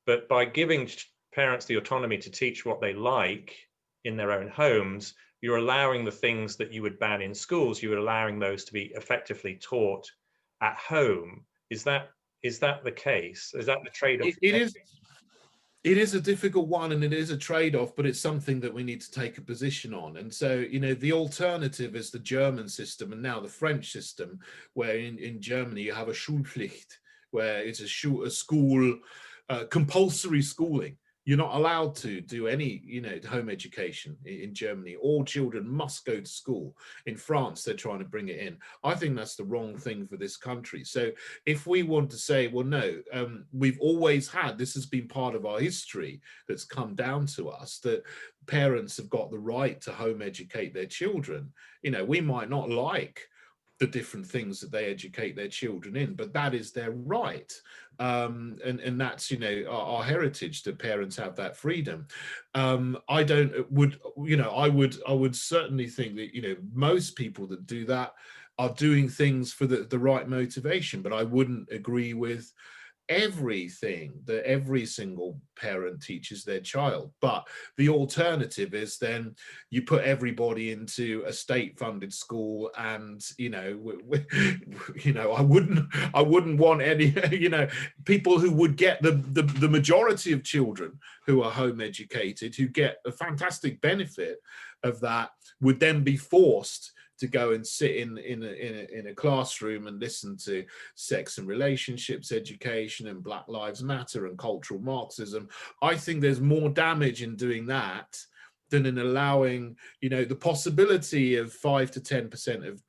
A: but by giving parents the autonomy to teach what they like in their own homes, you're allowing the things that you would ban in schools, you're allowing those to be effectively taught at home. Is that the case? Is that the trade-off?
B: It is a difficult one, and it is a trade-off, but it's something that we need to take a position on. And so, the alternative is the German system and now the French system, where in Germany you have a Schulpflicht, where it's a school, compulsory schooling. You're not allowed to do any, home education in Germany. All children must go to school. In France, they're trying to bring it in. I think that's the wrong thing for this country. So if we want to say, well, no, we've always had, this has been part of our history that's come down to us, that parents have got the right to home educate their children. We might not like the different things that they educate their children in, but that is their right, and that's our heritage, that parents have that freedom. I would certainly think that most people that do that are doing things for the right motivation, but I wouldn't agree with everything that every single parent teaches their child. But the alternative is then you put everybody into a state-funded school, and I wouldn't want any people who would get the majority of children who are home educated, who get a fantastic benefit of that, would then be forced to go and sit in a classroom and listen to sex and relationships education and Black Lives Matter and cultural Marxism. I think there's more damage in doing that than in allowing, the possibility of 5 to 10% of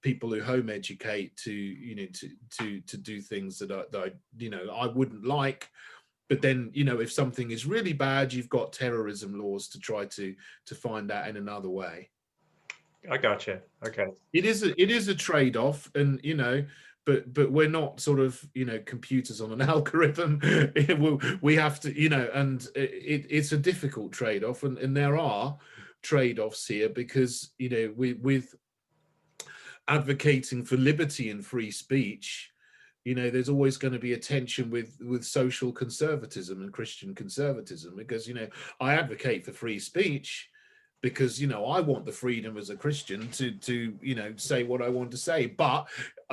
B: people who home educate to do things that I wouldn't like. But then, you know, if something is really bad, you've got terrorism laws to try to find out in another way.
A: I gotcha. Okay.
B: It is a trade-off, and you know, but we're not sort of, you know, computers on an algorithm. We have to, you know, and it's a difficult trade-off, and there are trade-offs here, because, you know, with advocating for liberty and free speech, you know, there's always going to be a tension with social conservatism and Christian conservatism, because, you know, I advocate for free speech because, you know, I want the freedom as a Christian to you know, say what I want to say, but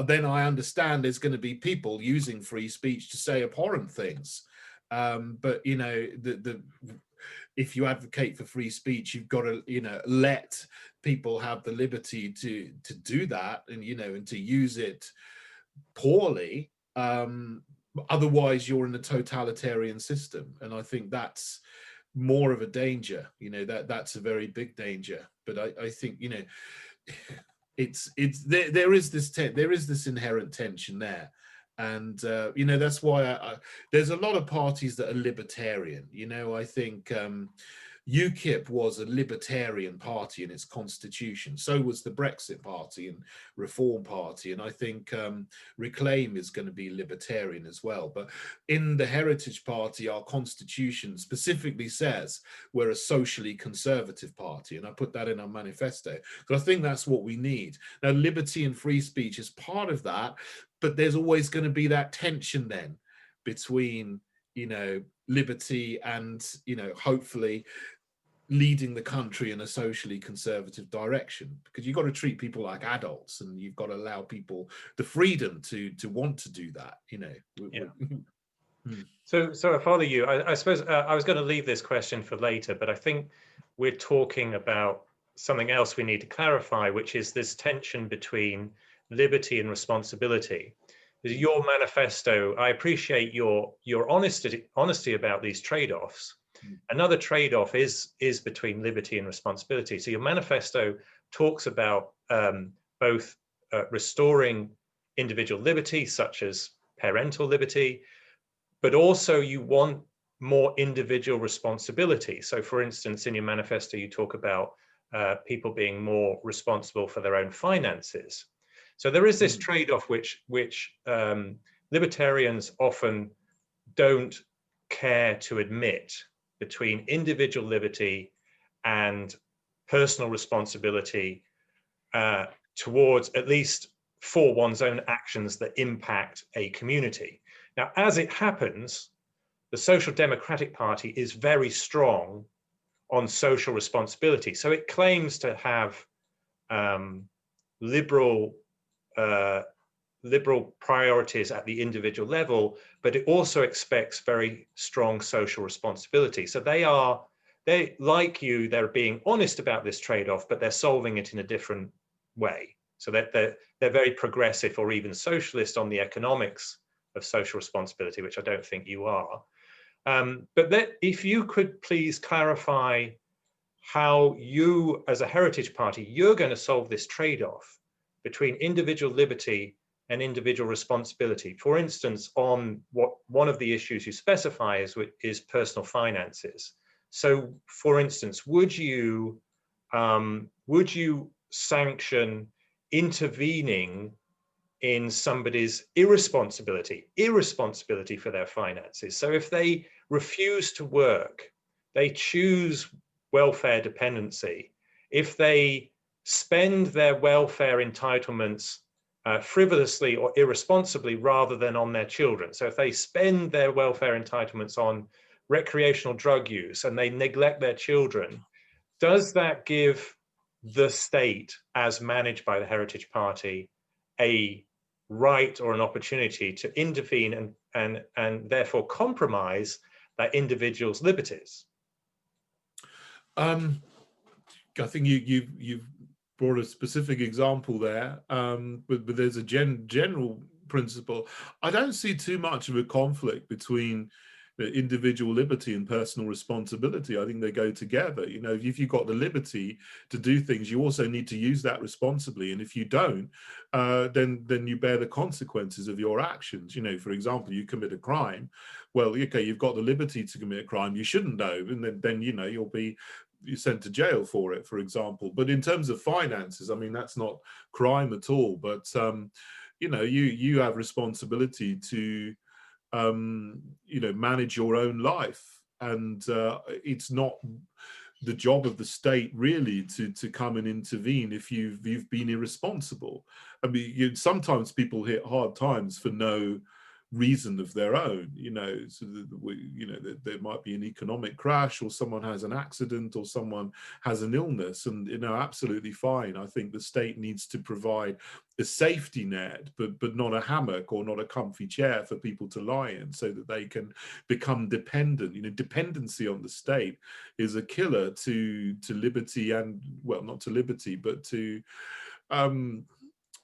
B: then I understand there's going to be people using free speech to say abhorrent things. But you know, if you advocate for free speech, you've got to, you know, let people have the liberty to do that, and, you know, and to use it poorly. Otherwise you're in a totalitarian system, and I think that's more of a danger, you know, that's a very big danger. But I think, you know, it's there is this inherent tension there. And you know, that's why there's a lot of parties that are libertarian. You know, I think UKIP was a libertarian party in its constitution. So was the Brexit Party and Reform Party. And I think Reclaim is going to be libertarian as well. But in the Heritage Party, our constitution specifically says we're a socially conservative party. And I put that in our manifesto, because I think that's what we need. Now, liberty and free speech is part of that, but there's always going to be that tension then between, you know, liberty and, you know, hopefully leading the country in a socially conservative direction, because you've got to treat people like adults, and you've got to allow people the freedom to want to do that, you know.
A: Yeah. So I follow you. I suppose I was going to leave this question for later, but I think we're talking about something else we need to clarify, which is this tension between liberty and responsibility. Your manifesto, I appreciate your honesty about these trade-offs. Another trade-off is between liberty and responsibility. So your manifesto talks about both restoring individual liberty, such as parental liberty, but also you want more individual responsibility. So for instance, in your manifesto, you talk about people being more responsible for their own finances. So there is this trade-off which libertarians often don't care to admit, between individual liberty and personal responsibility towards, at least for one's own actions that impact a community. Now, as it happens, the Social Democratic Party is very strong on social responsibility. So it claims to have liberal priorities at the individual level, but it also expects very strong social responsibility. So they like you, they're being honest about this trade-off, but they're solving it in a different way. So that they're very progressive or even socialist on the economics of social responsibility, which I don't think you are. But if you could please clarify how you, as a heritage party, you're going to solve this trade-off between individual liberty and individual responsibility. For instance, on one of the issues you specify is personal finances. So, for instance, would you sanction intervening in somebody's irresponsibility for their finances? So if they refuse to work, they choose welfare dependency, if they spend their welfare entitlements frivolously or irresponsibly rather than on their children. So if they spend their welfare entitlements on recreational drug use and they neglect their children, does that give the state, as managed by the Heritage Party, a right or an opportunity to intervene and therefore compromise that individual's liberties?
B: I think you've brought a specific example there, but there's a general principle. I don't see too much of a conflict between individual liberty and personal responsibility. I think they go together. You know, if you've got the liberty to do things, you also need to use that responsibly. And if you don't, then you bear the consequences of your actions. You know, for example, you commit a crime. Well, okay, you've got the liberty to commit a crime. You shouldn't know, and then you know, you're sent to jail for it, for example. But in terms of finances, I mean, that's not crime at all. But you know, you have responsibility to you know, manage your own life, and it's not the job of the state really to come and intervene if you've been irresponsible. I mean, sometimes people hit hard times for no reason of their own, you know, so you know, there might be an economic crash, or someone has an accident, or someone has an illness, and you know, absolutely fine. I think the state needs to provide a safety net, but not a hammock or not a comfy chair for people to lie in, so that they can become dependent. You know, dependency on the state is a killer to liberty, and well, not to liberty, but to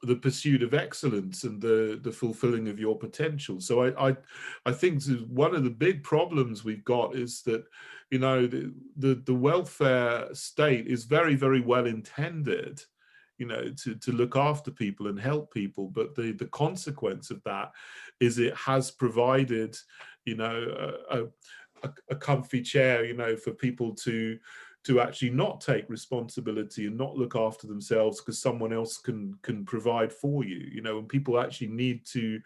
B: the pursuit of excellence and the fulfilling of your potential. So I think one of the big problems we've got is that, you know, the welfare state is very, very well intended, you know, to look after people and help people, but the consequence of that is it has provided, you know, a comfy chair, you know, for people to actually not take responsibility and not look after themselves because someone else can provide for you, you know, and people actually need to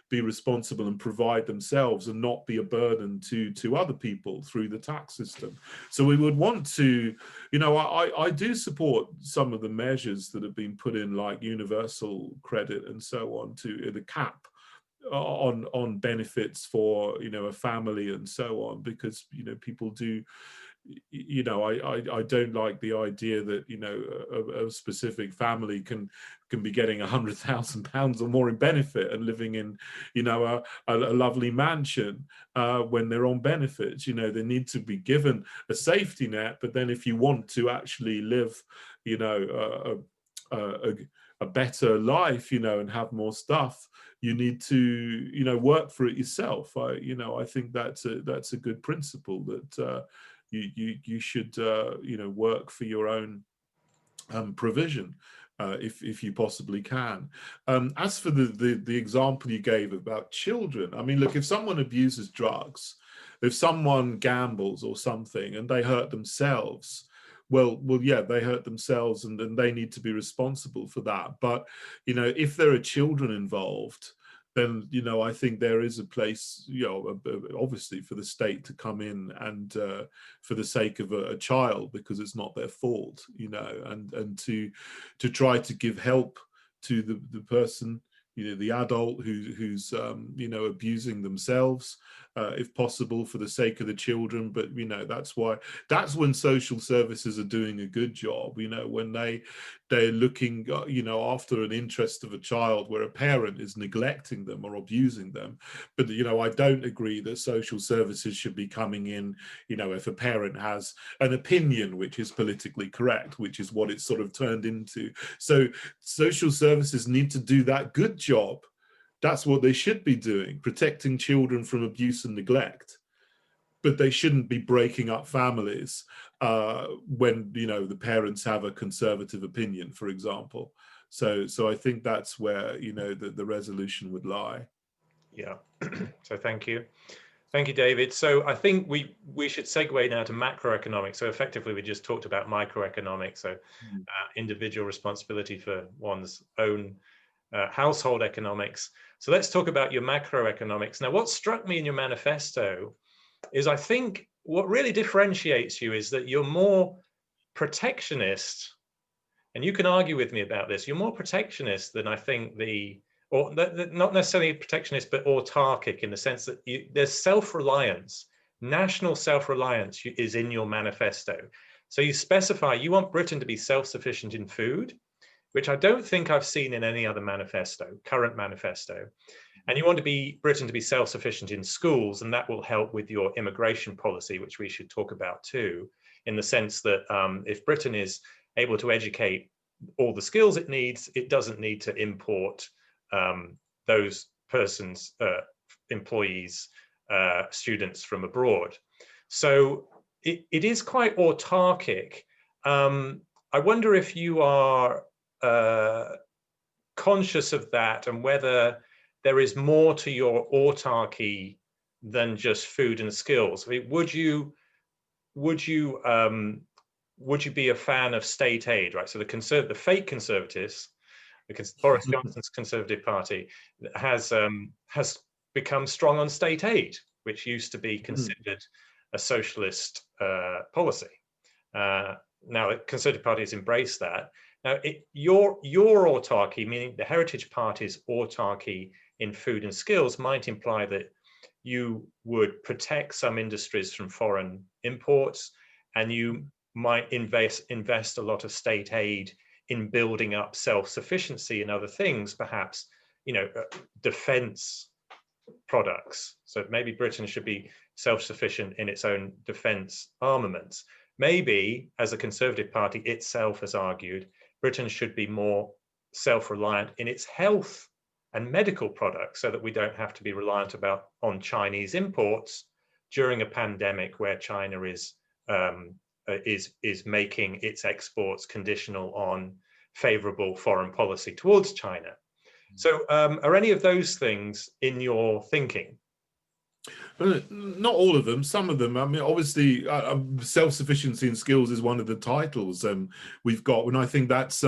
B: be responsible and provide themselves and not be a burden to other people through the tax system. So we would want to, you know, I do support some of the measures that have been put in, like universal credit and so on, to the cap on benefits for, you know, a family and so on, because, you know, people do, you know, I don't like the idea that, you know, a specific family can be getting £100,000 or more in benefit and living in, you know, a lovely mansion when they're on benefits. You know, they need to be given a safety net, but then if you want to actually live, you know, a better life, you know, and have more stuff, you need to, you know, work for it yourself. You know, I think that's a good principle, that you should, you know, work for your own provision if you possibly can. As for the example you gave about children, I mean, look, if someone abuses drugs, if someone gambles or something and they hurt themselves, well, yeah, they hurt themselves, and they need to be responsible for that. But, you know, if there are children involved, then, you know, I think there is a place, you know, obviously for the state to come in and for the sake of a child, because it's not their fault, you know, and to try to give help to the person, you know, the adult who's you know, abusing themselves, if possible, for the sake of the children. But, you know, that's when social services are doing a good job, you know, when they're looking, you know, after an interest of a child where a parent is neglecting them or abusing them. But, you know, I don't agree that social services should be coming in, you know, if a parent has an opinion which is politically correct, which is what it's sort of turned into. So social services need to do that good job. That's what they should be doing, protecting children from abuse and neglect. But they shouldn't be breaking up families when, you know, the parents have a conservative opinion, for example. So I think that's where, you know, the resolution would lie.
A: Yeah. So thank you. Thank you, David. So I think we should segue now to macroeconomics. So effectively, we just talked about microeconomics, so individual responsibility for one's own household economics. So let's talk about your macroeconomics. Now, what struck me in your manifesto is, I think what really differentiates you is that you're more protectionist, and you can argue with me about this, you're more protectionist than I think not necessarily protectionist, but autarchic, in the sense that there's self-reliance, national self-reliance is in your manifesto. So you specify you want Britain to be self-sufficient in food, which I don't think I've seen in any other manifesto, current manifesto. And you want Britain to be self-sufficient in schools, and that will help with your immigration policy, which we should talk about too, in the sense that if Britain is able to educate all the skills it needs, it doesn't need to import those persons, employees, students from abroad. So it is quite autarkic. I wonder if you are conscious of that, and whether there is more to your autarky than just food and skills. I mean, would you be a fan of state aid, right? So the fake conservatives, because Boris Johnson's Conservative Party has become strong on state aid, which used to be considered a socialist policy. Now the Conservative Party has embraced that. Now, your autarky, meaning the Heritage Party's autarky in food and skills, might imply that you would protect some industries from foreign imports, and you might invest a lot of state aid in building up self-sufficiency in other things, perhaps, defense products. So maybe Britain should be self-sufficient in its own defense armaments. Maybe, as the Conservative Party itself has argued, Britain should be more self-reliant in its health and medical products, so that we don't have to be reliant on Chinese imports during a pandemic where China is making its exports conditional on favorable foreign policy towards China. So are any of those things in your thinking?
B: Not all of them, some of them. I mean, obviously, self-sufficiency and skills is one of the titles we've got, and I think that's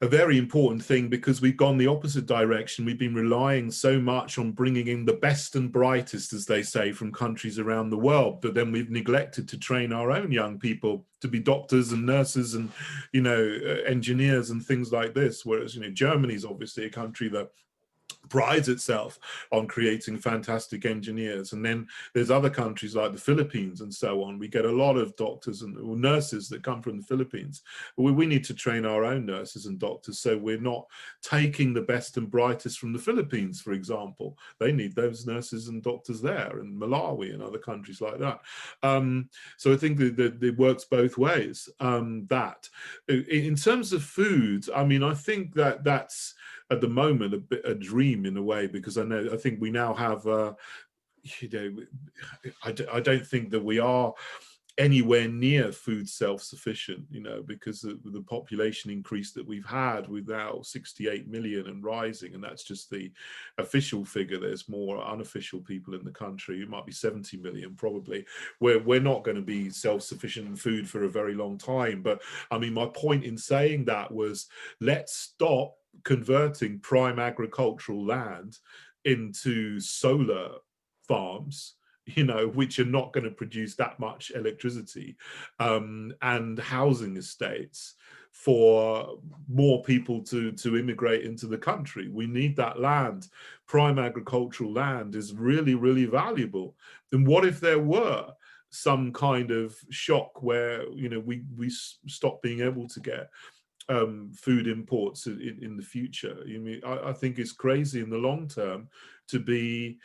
B: a very important thing, because we've gone the opposite direction. We've been relying so much on bringing in the best and brightest, as they say, from countries around the world, but then we've neglected to train our own young people to be doctors and nurses and, engineers and things like this. Whereas, Germany's obviously a country that prides itself on creating fantastic engineers, and then there's other countries like the Philippines and so on. We get a lot of doctors and nurses that come from the Philippines. We need to train our own nurses and doctors, so we're not taking the best and brightest from the Philippines, for example. They need those nurses and doctors there, and Malawi and other countries like that. So I think that it works both ways. That in terms of food, I mean, I think that that's at the moment a dream in a way, because I think we now have I don't think that we are anywhere near food self-sufficient, because of the population increase that we've had, with now 68 million and rising, and that's just the official figure. There's more unofficial people in the country. It might be 70 million probably. We're not going to be self-sufficient in food for a very long time. But I mean, my point in saying that was, let's stop converting prime agricultural land into solar farms, which are not going to produce that much electricity, and housing estates for more people to immigrate into the country. We need that land. Prime agricultural land is really, really valuable. And what if there were some kind of shock where, we stop being able to get food imports in the future? I think it's crazy in the long term to be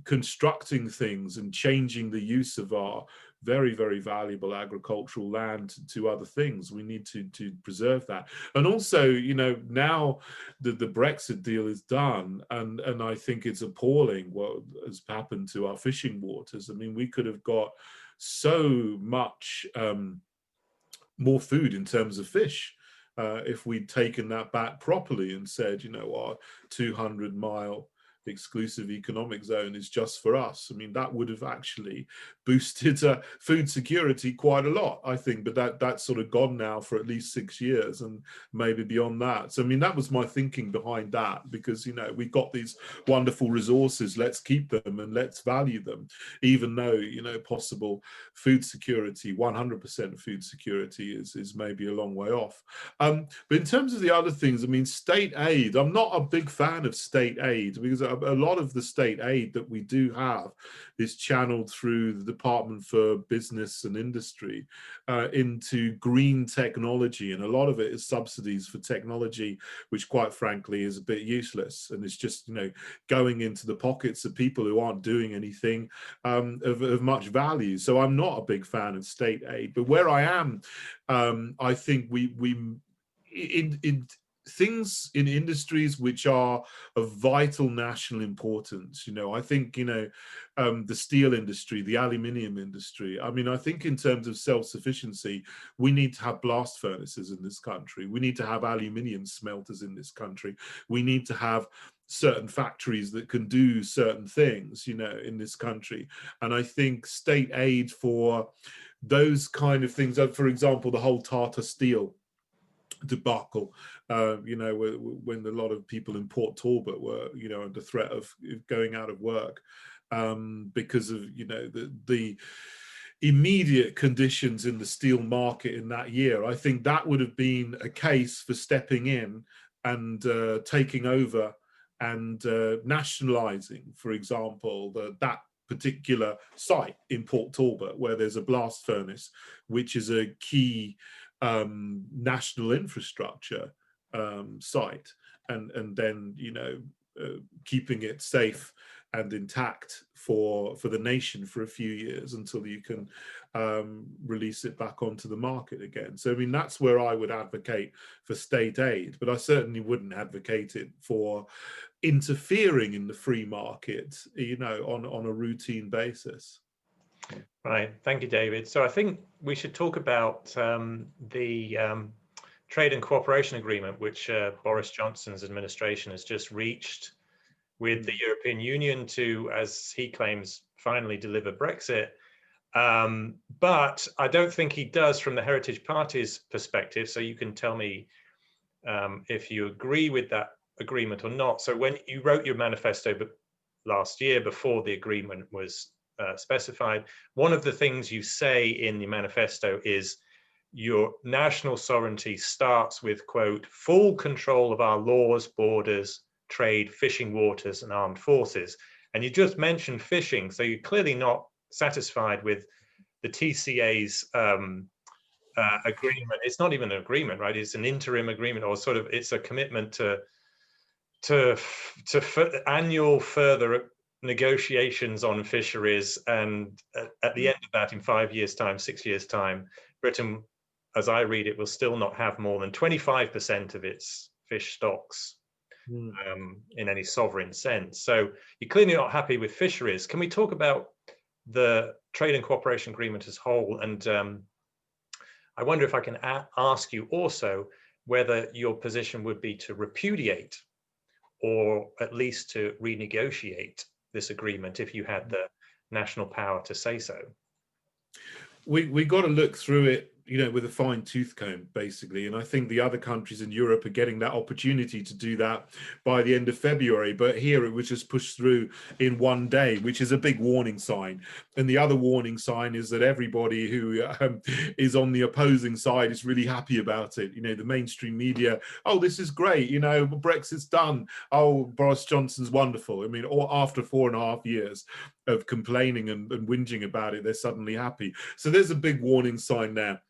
B: constructing things and changing the use of our very, very valuable agricultural land to other things. We need to preserve that. And also, now the Brexit deal is done, and I think it's appalling what has happened to our fishing waters. I mean, we could have got so much more food in terms of fish if we'd taken that back properly and said, our 200-mile exclusive economic zone is just for us. I mean, that would have actually boosted food security quite a lot, I think, but that's sort of gone now for at least 6 years and maybe beyond that. So I mean, that was my thinking behind that, because we've got these wonderful resources, let's keep them and let's value them, even though possible food security, 100% food security is maybe a long way off. But in terms of the other things, I mean, state aid, I'm not a big fan of state aid, because a lot of the state aid that we do have is channeled through the Department for Business and Industry into green technology, and a lot of it is subsidies for technology which quite frankly is a bit useless, and it's just going into the pockets of people who aren't doing anything of much value. So I'm not a big fan of state aid, but where I am, I think we things in industries which are of vital national importance. I think, the steel industry, the aluminium industry. I mean, I think in terms of self-sufficiency, we need to have blast furnaces in this country. We need to have aluminium smelters in this country. We need to have certain factories that can do certain things, in this country. And I think state aid for those kind of things, for example, the whole Tata Steel debacle, when a lot of people in Port Talbot were, under threat of going out of work because of, the immediate conditions in the steel market in that year. I think that would have been a case for stepping in and taking over and nationalizing, for example, that particular site in Port Talbot where there's a blast furnace, which is a key national infrastructure site, and then keeping it safe and intact for the nation for a few years until you can release it back onto the market again. So I mean, that's where I would advocate for state aid, but I certainly wouldn't advocate it for interfering in the free market, on a routine basis.
A: Right, thank you, David. So I think we should talk about the trade and cooperation agreement, which Boris Johnson's administration has just reached with the European Union to, as he claims, finally deliver Brexit. But I don't think he does from the Heritage Party's perspective. So you can tell me if you agree with that agreement or not. So when you wrote your manifesto last year, before the agreement was specified, one of the things you say in the manifesto is your national sovereignty starts with, quote, full control of our laws, borders, trade, fishing waters, and armed forces. And you just mentioned fishing, so you're clearly not satisfied with the TCA's agreement. It's not even an agreement, right? It's an interim agreement, or sort of, it's a commitment to annual further negotiations on fisheries, and at the end of that, in 5 years' time, 6 years' time, Britain, as I read it, will still not have more than 25% of its fish stocks in any sovereign sense. So you're clearly not happy with fisheries. Can we talk about the trade and cooperation agreement as a whole? And I wonder if I can ask you also whether your position would be to repudiate or at least to renegotiate this agreement if you had the national power to say so.
B: We got to look through it, with a fine tooth comb, basically. And I think the other countries in Europe are getting that opportunity to do that by the end of February. But here it was just pushed through in one day, which is a big warning sign. And the other warning sign is that everybody who is on the opposing side is really happy about it. The mainstream media, oh, this is great. Brexit's done. Oh, Boris Johnson's wonderful. I mean, or after 4.5 years of complaining and whinging about it, they're suddenly happy. So there's a big warning sign there.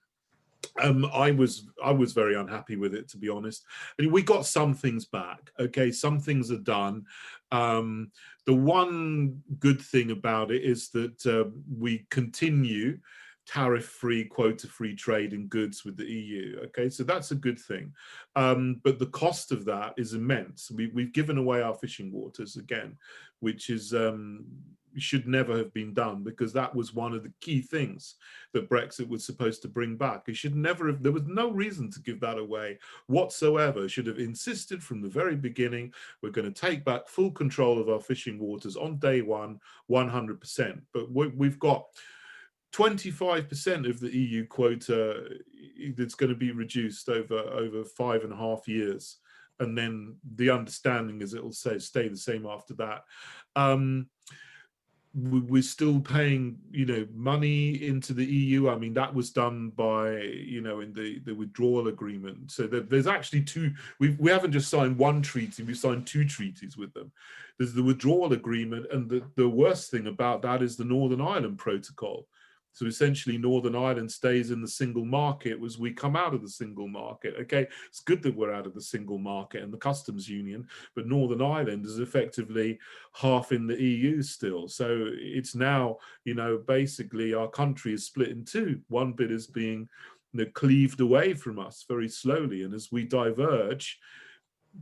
B: I was very unhappy with it, to be honest. I mean, we got some things back. Okay, some things are done. The one good thing about it is that we continue tariff-free, quota-free trade in goods with the EU. Okay, so that's a good thing. But the cost of that is immense. We've given away our fishing waters again, which is should never have been done, because that was one of the key things that Brexit was supposed to bring back. It should never have, there was no reason to give that away whatsoever. It should have insisted from the very beginning, we're going to take back full control of our fishing waters on day one, 100%. But we've got 25% of the EU quota that's going to be reduced over 5.5 years. And then the understanding is it'll stay the same after that. We're still paying, money into the EU. I mean, that was done by, in the withdrawal agreement. So there's actually two. We haven't just signed one treaty. We've signed 2 treaties with them. There's the withdrawal agreement, and the worst thing about that is the Northern Ireland Protocol. So essentially, Northern Ireland stays in the single market as we come out of the single market. Okay, it's good that we're out of the single market and the customs union, but Northern Ireland is effectively half in the EU still. So it's now, basically our country is split in two. One bit is being cleaved away from us very slowly, and as we diverge,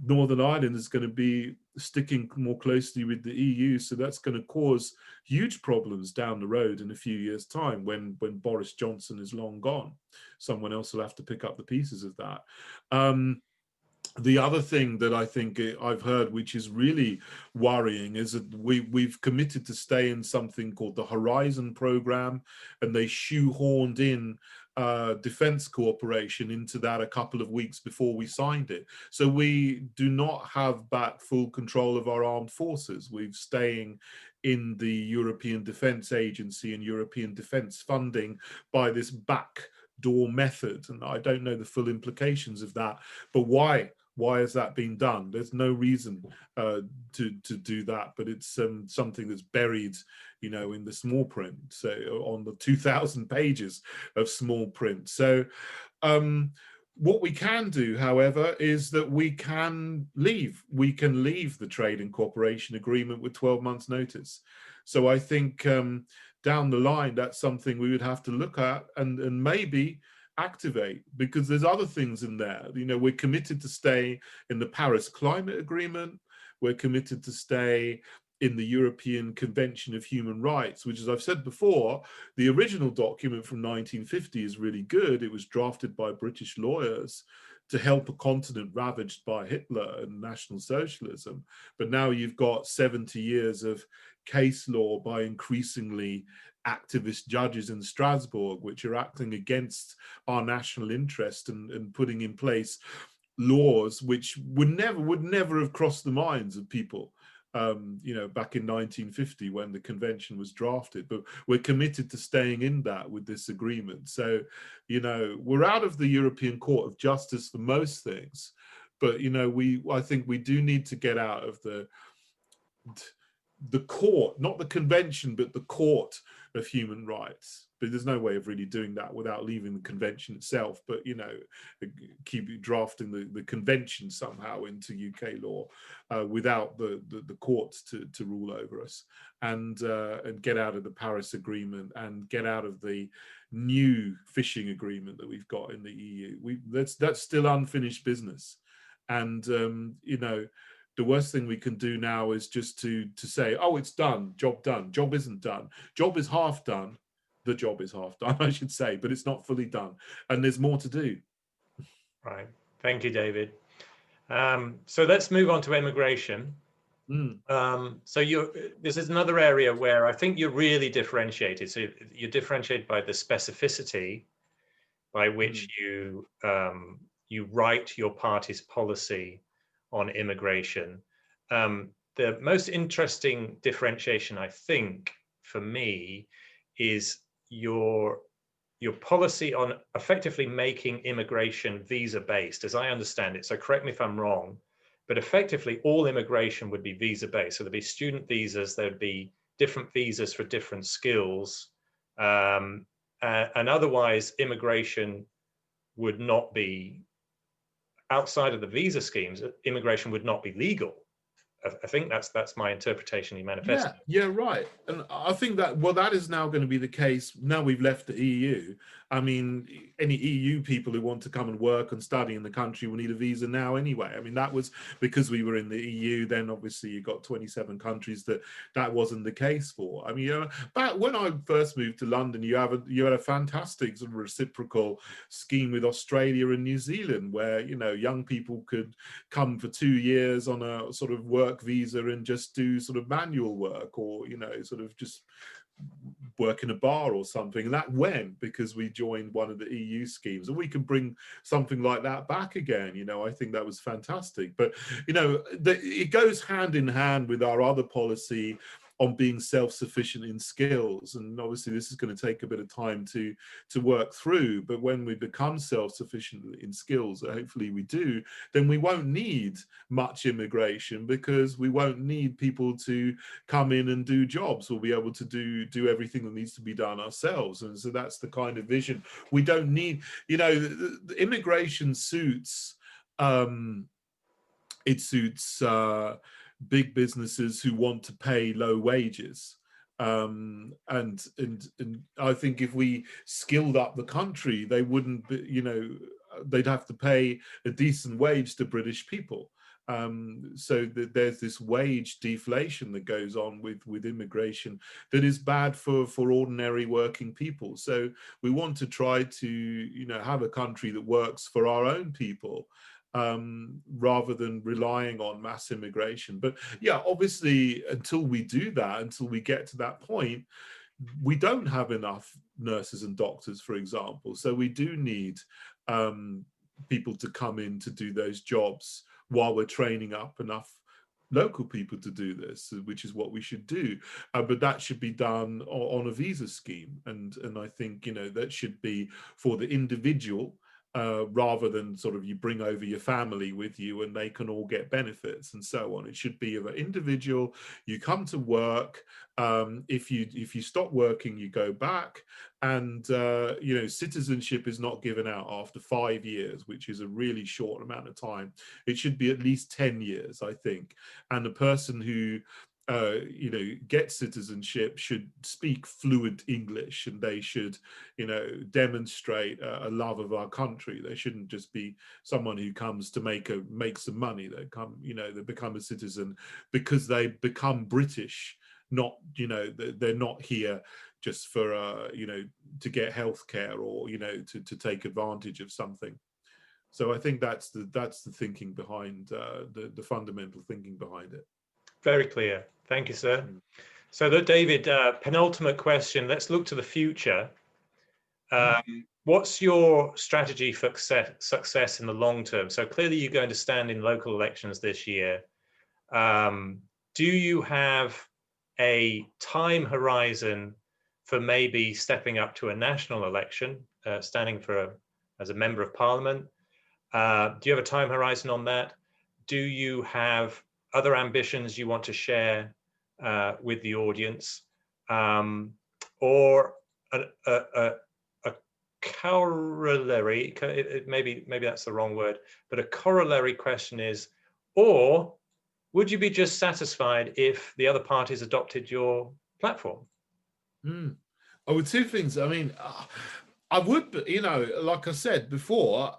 B: Northern Ireland is going to be sticking more closely with the EU, so that's going to cause huge problems down the road in a few years' time when Boris Johnson is long gone. Someone else will have to pick up the pieces of that. The other thing that I think I've heard, which is really worrying, is that we've committed to stay in something called the Horizon program, and they shoehorned in defense cooperation into that a couple of weeks before we signed it. So we do not have back full control of our armed forces. We're staying in the European Defence Agency and European defence funding by this backdoor method. And I don't know the full implications of that, but why has that been done? There's no reason to do that, but it's something that's buried, you know, in the small print, so on the 2,000 pages of small print. So what we can do, however, is that we can leave. We can leave the trade and cooperation agreement with 12 months notice. So I think down the line, that's something we would have to look at and maybe activate, because there's other things in there. You know, we're committed to stay in the Paris Climate Agreement. We're committed to stay in the European Convention of Human Rights, which, as I've said before, the original document from 1950 is really good. It was drafted by British lawyers to help a continent ravaged by Hitler and National Socialism. But now you've got 70 years of case law by increasingly activist judges in Strasbourg, which are acting against our national interest and putting in place laws which would never have crossed the minds of people, you know, back in 1950 when the convention was drafted. But we're committed to staying in that with this agreement. So, you know, we're out of the European Court of Justice for most things, but, you know, I think we do need to get out of the court, not the convention, but the court of human rights. But there's no way of really doing that without leaving the convention itself. But, you know, keep drafting the convention somehow into UK law without the courts to rule over us, and get out of the Paris Agreement and get out of the new fishing agreement that we've got in the EU. That's still unfinished business, and you know, the worst thing we can do now is just to say, oh, it's done, job done. Job isn't done. Job is half done. The job is half done, I should say, but it's not fully done. And there's more to do.
A: Right. Thank you, David. So let's move on to immigration. So this is another area where I think you're really differentiated. So you're differentiated by the specificity by which you write your party's policy on immigration. The most interesting differentiation, I think, for me, is your policy on effectively making immigration visa-based, as I understand it. So correct me if I'm wrong, but effectively all immigration would be visa-based. So there'd be student visas, there'd be different visas for different skills, and otherwise immigration would not be, outside of the visa schemes, immigration would not be legal. I think that's my interpretation of your manifesto.
B: Yeah, right. And I think that, well, that is now going to be the case now we've left the EU. I mean, any EU people who want to come and work and study in the country will need a visa now anyway. I mean, that was because we were in the EU. Then obviously you got 27 countries that wasn't the case for. I mean, you know, back when I first moved to London, you had a fantastic sort of reciprocal scheme with Australia and New Zealand, where, you know, young people could come for 2 years on a sort of work visa and just do sort of manual work, or, you know, sort of just work in a bar or something. And that went because we joined one of the EU schemes, and we can bring something like that back again. You know, I think that was fantastic. But, you know, it goes hand in hand with our other policy on being self-sufficient in skills, and obviously this is going to take a bit of time to work through. But when we become self-sufficient in skills, hopefully we do, then we won't need much immigration, because we won't need people to come in and do jobs. We'll be able to do everything that needs to be done ourselves. And so that's the kind of vision. We don't need, you know, the immigration suits big businesses who want to pay low wages. And I think if we skilled up the country, they wouldn't be, you know, they'd have to pay a decent wage to British people. So that there's this wage deflation that goes on with immigration that is bad for ordinary working people. So we want to try to, you know, have a country that works for our own people, rather than relying on mass immigration. But yeah, obviously, until we do that, until we get to that point, we don't have enough nurses and doctors, for example. So we do need people to come in to do those jobs while we're training up enough local people to do this, which is what we should do. But that should be done on a visa scheme. And I think, you know, that should be for the individual, rather than sort of you bring over your family with you and they can all get benefits and so on. It should be of an individual. You come to work. If you stop working, you go back. And you know, citizenship is not given out after 5 years, which is a really short amount of time. It should be at least 10 years, I think. And the person who you know, get citizenship should speak fluent English, and they should, you know, demonstrate a love of our country. They shouldn't just be someone who comes to make some money. They come, you know, they become a citizen because they become British, not, you know, they're not here just for you know, to get healthcare or, you know, to take advantage of something. So I think that's the thinking behind the fundamental thinking behind it.
A: Very clear. Thank you, sir. So David, penultimate question. Let's look to the future. What's your strategy for success in the long term? So clearly you're going to stand in local elections this year. Do you have a time horizon for maybe stepping up to a national election, standing as a member of parliament? Do you have a time horizon on that? Do you have other ambitions you want to share with the audience, or a corollary? Maybe that's the wrong word, but a corollary question is, or would you be just satisfied if the other parties adopted your platform?
B: Oh, two things. I mean, I would, you know, like I said before,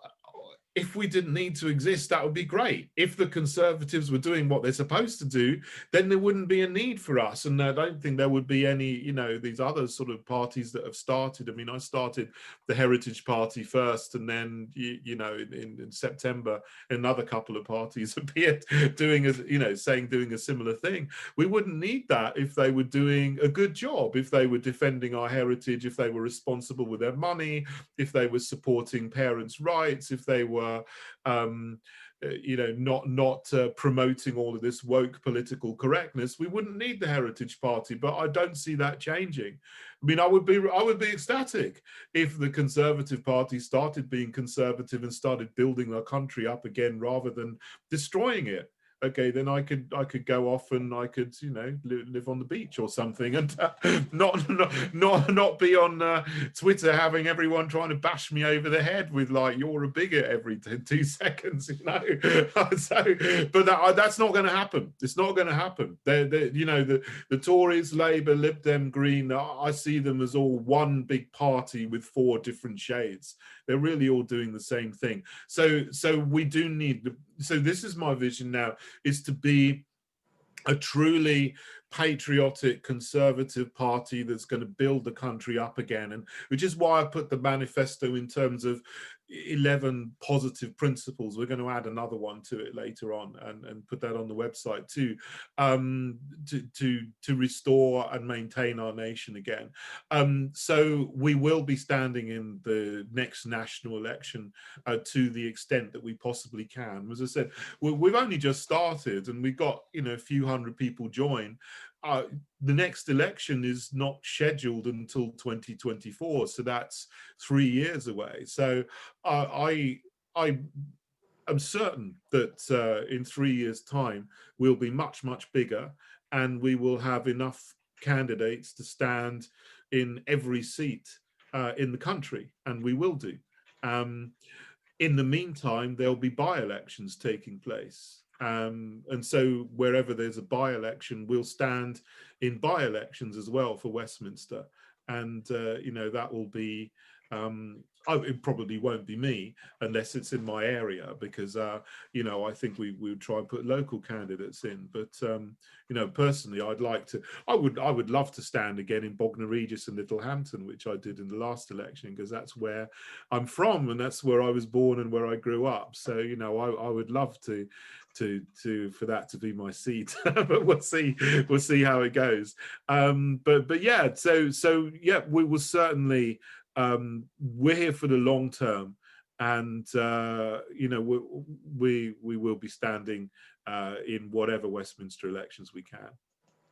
B: if we didn't need to exist, that would be great. If the Conservatives were doing what they're supposed to do, then there wouldn't be a need for us. And I don't think there would be any, you know, these other sort of parties that have started. I mean, I started the Heritage Party first, and then, you know, in September, another couple of parties appeared doing, you know, doing a similar thing. We wouldn't need that if they were doing a good job, if they were defending our heritage, if they were responsible with their money, if they were supporting parents' rights, if they were you know, not promoting all of this woke political correctness. We wouldn't need the Heritage Party, but I don't see that changing. I mean, I would be ecstatic if the Conservative Party started being conservative and started building our country up again rather than destroying it. Okay, then I could go off and I could, you know, live on the beach or something, and not be on Twitter having everyone trying to bash me over the head with like, you're a bigot every 2 seconds, you know. So, but that's not going to happen. It's not going to happen. You know, the Tories, Labour, Lib Dem, Green, I see them as all one big party with 4 different shades. They're really all doing the same thing. So we do need. So this is my vision now, is to be a truly patriotic conservative party that's going to build the country up again, and which is why I put the manifesto in terms of 11 positive principles. We're going to add another one to it later on and put that on the website too, to restore and maintain our nation again. So we will be standing in the next national election to the extent that we possibly can. As I said, we've only just started, and we've got, you know, a few hundred people join. The next election is not scheduled until 2024, so that's 3 years away. So I am certain that in 3 years' time we'll be much bigger, and we will have enough candidates to stand in every seat in the country, and we will do. In the meantime, there'll be by-elections taking place. And so wherever there's a by-election, we'll stand in by-elections as well for Westminster. and you know, that will be it probably won't be me unless it's in my area, because you know, I think we would try and put local candidates in. But you know, personally, I would love to stand again in Bognor Regis and Littlehampton, which I did in the last election, because that's where I'm from and that's where I was born and where I grew up. So you know, I would love to for that to be my seat. But we'll see how it goes. But yeah, so yeah, we will certainly, we're here for the long term, and you know, we will be standing in whatever Westminster elections we can.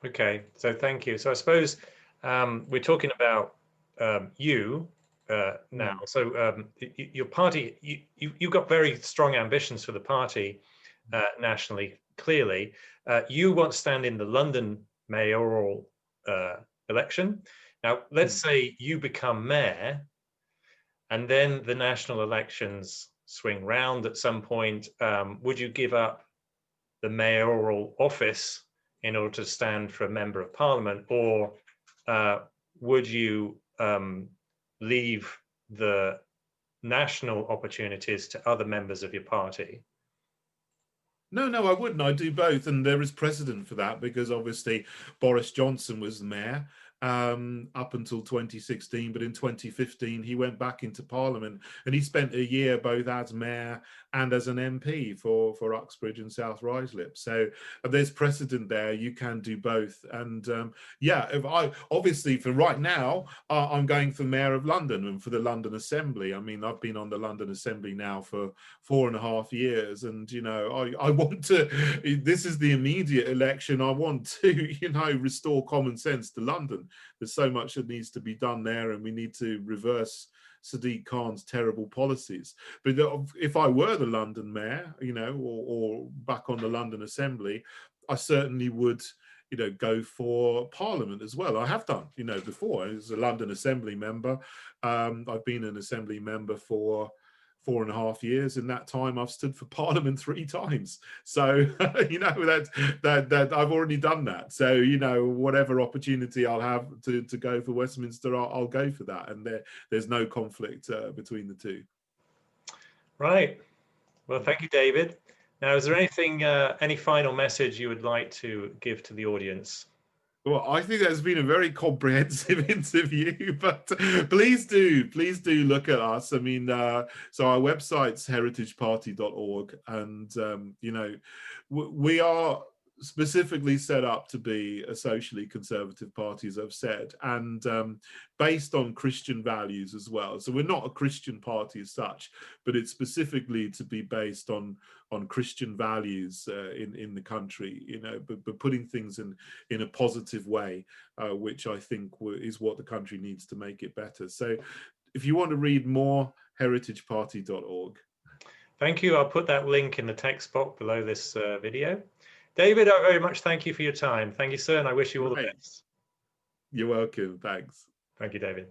A: Okay, so thank you. So I suppose we're talking about you now. So your party, you've got very strong ambitions for the party nationally. Clearly, you want to stand in the London mayoral election. Now, let's say you become mayor, and then the national elections swing round at some point. Would you give up the mayoral office in order to stand for a member of parliament, or would you leave the national opportunities to other members of your party?
B: No, I wouldn't. I do both, and there is precedent for that, because obviously Boris Johnson was the mayor up until 2016, but in 2015 he went back into Parliament, and he spent a year both as mayor and as an MP for Uxbridge and South Ruislip. So there's precedent there. You can do both, and yeah, if I obviously for right now I'm going for Mayor of London and for the London Assembly. I mean, I've been on the London Assembly now for 4.5 years, and you know, I want to. This is the immediate election. I want to, you know, restore common sense to London. There's so much that needs to be done there, and we need to reverse Sadiq Khan's terrible policies. But if I were the London mayor, you know, or back on the London Assembly, I certainly would, you know, go for Parliament as well. I have done, you know, before as a London Assembly member. I've been an Assembly member for 4.5 years. In that time, I've stood for Parliament 3 times. So you know, that I've already done that. So you know, whatever opportunity I'll have to go for Westminster, I'll go for that, and there's no conflict between the two.
A: Right. Well, thank you, David. Now, is there anything, any final message you would like to give to the audience?
B: Well, I think that's been a very comprehensive interview, but please do look at us. I mean, so our website's heritageparty.org, and you know, we are specifically set up to be a socially conservative party, as I've said, and based on Christian values as well. So we're not a Christian party as such, but it's specifically to be based on Christian values in the country, you know, but putting things in a positive way, which I think is what the country needs to make it better. So if you want to read more, heritageparty.org.
A: Thank you. I'll put that link in the text box below this video. David, I very much thank you for your time. Thank you, sir, and I wish you all the best.
B: You're welcome. Thanks.
A: Thank you, David.